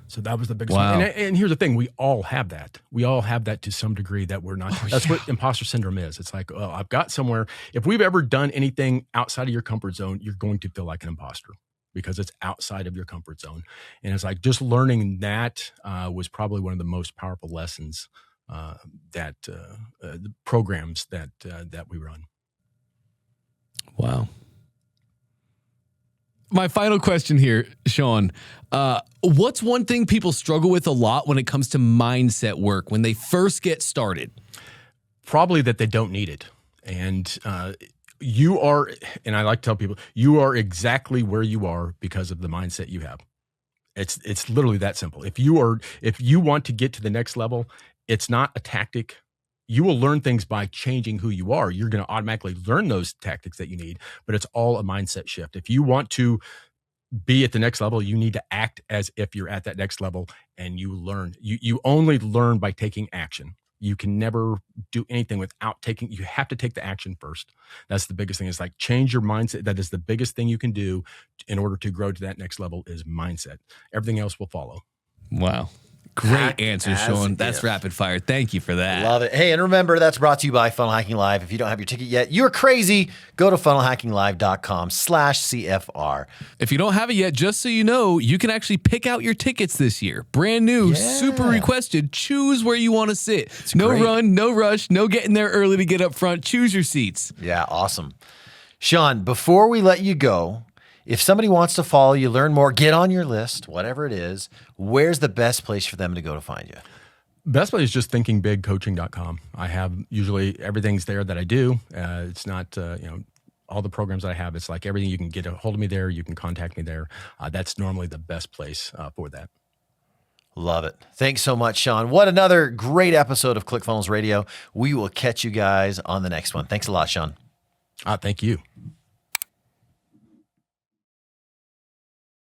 So that was the biggest one. And here's the thing: we all have that. We all have that to some degree. That we're not. That's what imposter syndrome is. It's like, oh, I've got somewhere. If we've ever done anything outside of your comfort zone, you're going to feel like an imposter because it's outside of your comfort zone. And it's like just learning that was probably one of the most powerful lessons that the programs that we run. Wow. My final question here, Sean, what's one thing people struggle with a lot when it comes to mindset work when they first get started? Probably that they don't need it. And you are, and I like to tell people, you are exactly where you are because of the mindset you have. It's literally that simple. If you want to get to the next level, it's not a tactic. You will learn things by changing who you are. You're going to automatically learn those tactics that you need, but it's all a mindset shift. If you want to be at the next level, you need to act as if you're at that next level, and you learn. You only learn by taking action. You can never do anything without taking, you have to take the action first. That's the biggest thing. It's like change your mindset. That is the biggest thing you can do in order to grow to that next level is mindset. Everything else will follow. Wow. Great answer, Sean. That's rapid fire. Thank you for that. Love it. Hey, and remember, that's brought to you by Funnel Hacking Live. If you don't have your ticket yet, you're crazy. Go to funnelhackinglive.com/CFR. If you don't have it yet, just so you know, you can actually pick out your tickets this year. Brand new, super requested. Choose where you want to sit. No run, no rush, no getting there early to get up front. Choose your seats. Yeah, awesome. Sean, before we let you go, if somebody wants to follow you, learn more, get on your list, whatever it is, where's the best place for them to go to find you? Best place is just thinkingbigcoaching.com. I have usually everything's there that I do. It's not, all the programs that I have, it's like everything. You can get a hold of me there. You can contact me there. That's normally the best place for that. Love it. Thanks so much, Sean. What another great episode of ClickFunnels Radio. We will catch you guys on the next one. Thanks a lot, Sean. Thank you.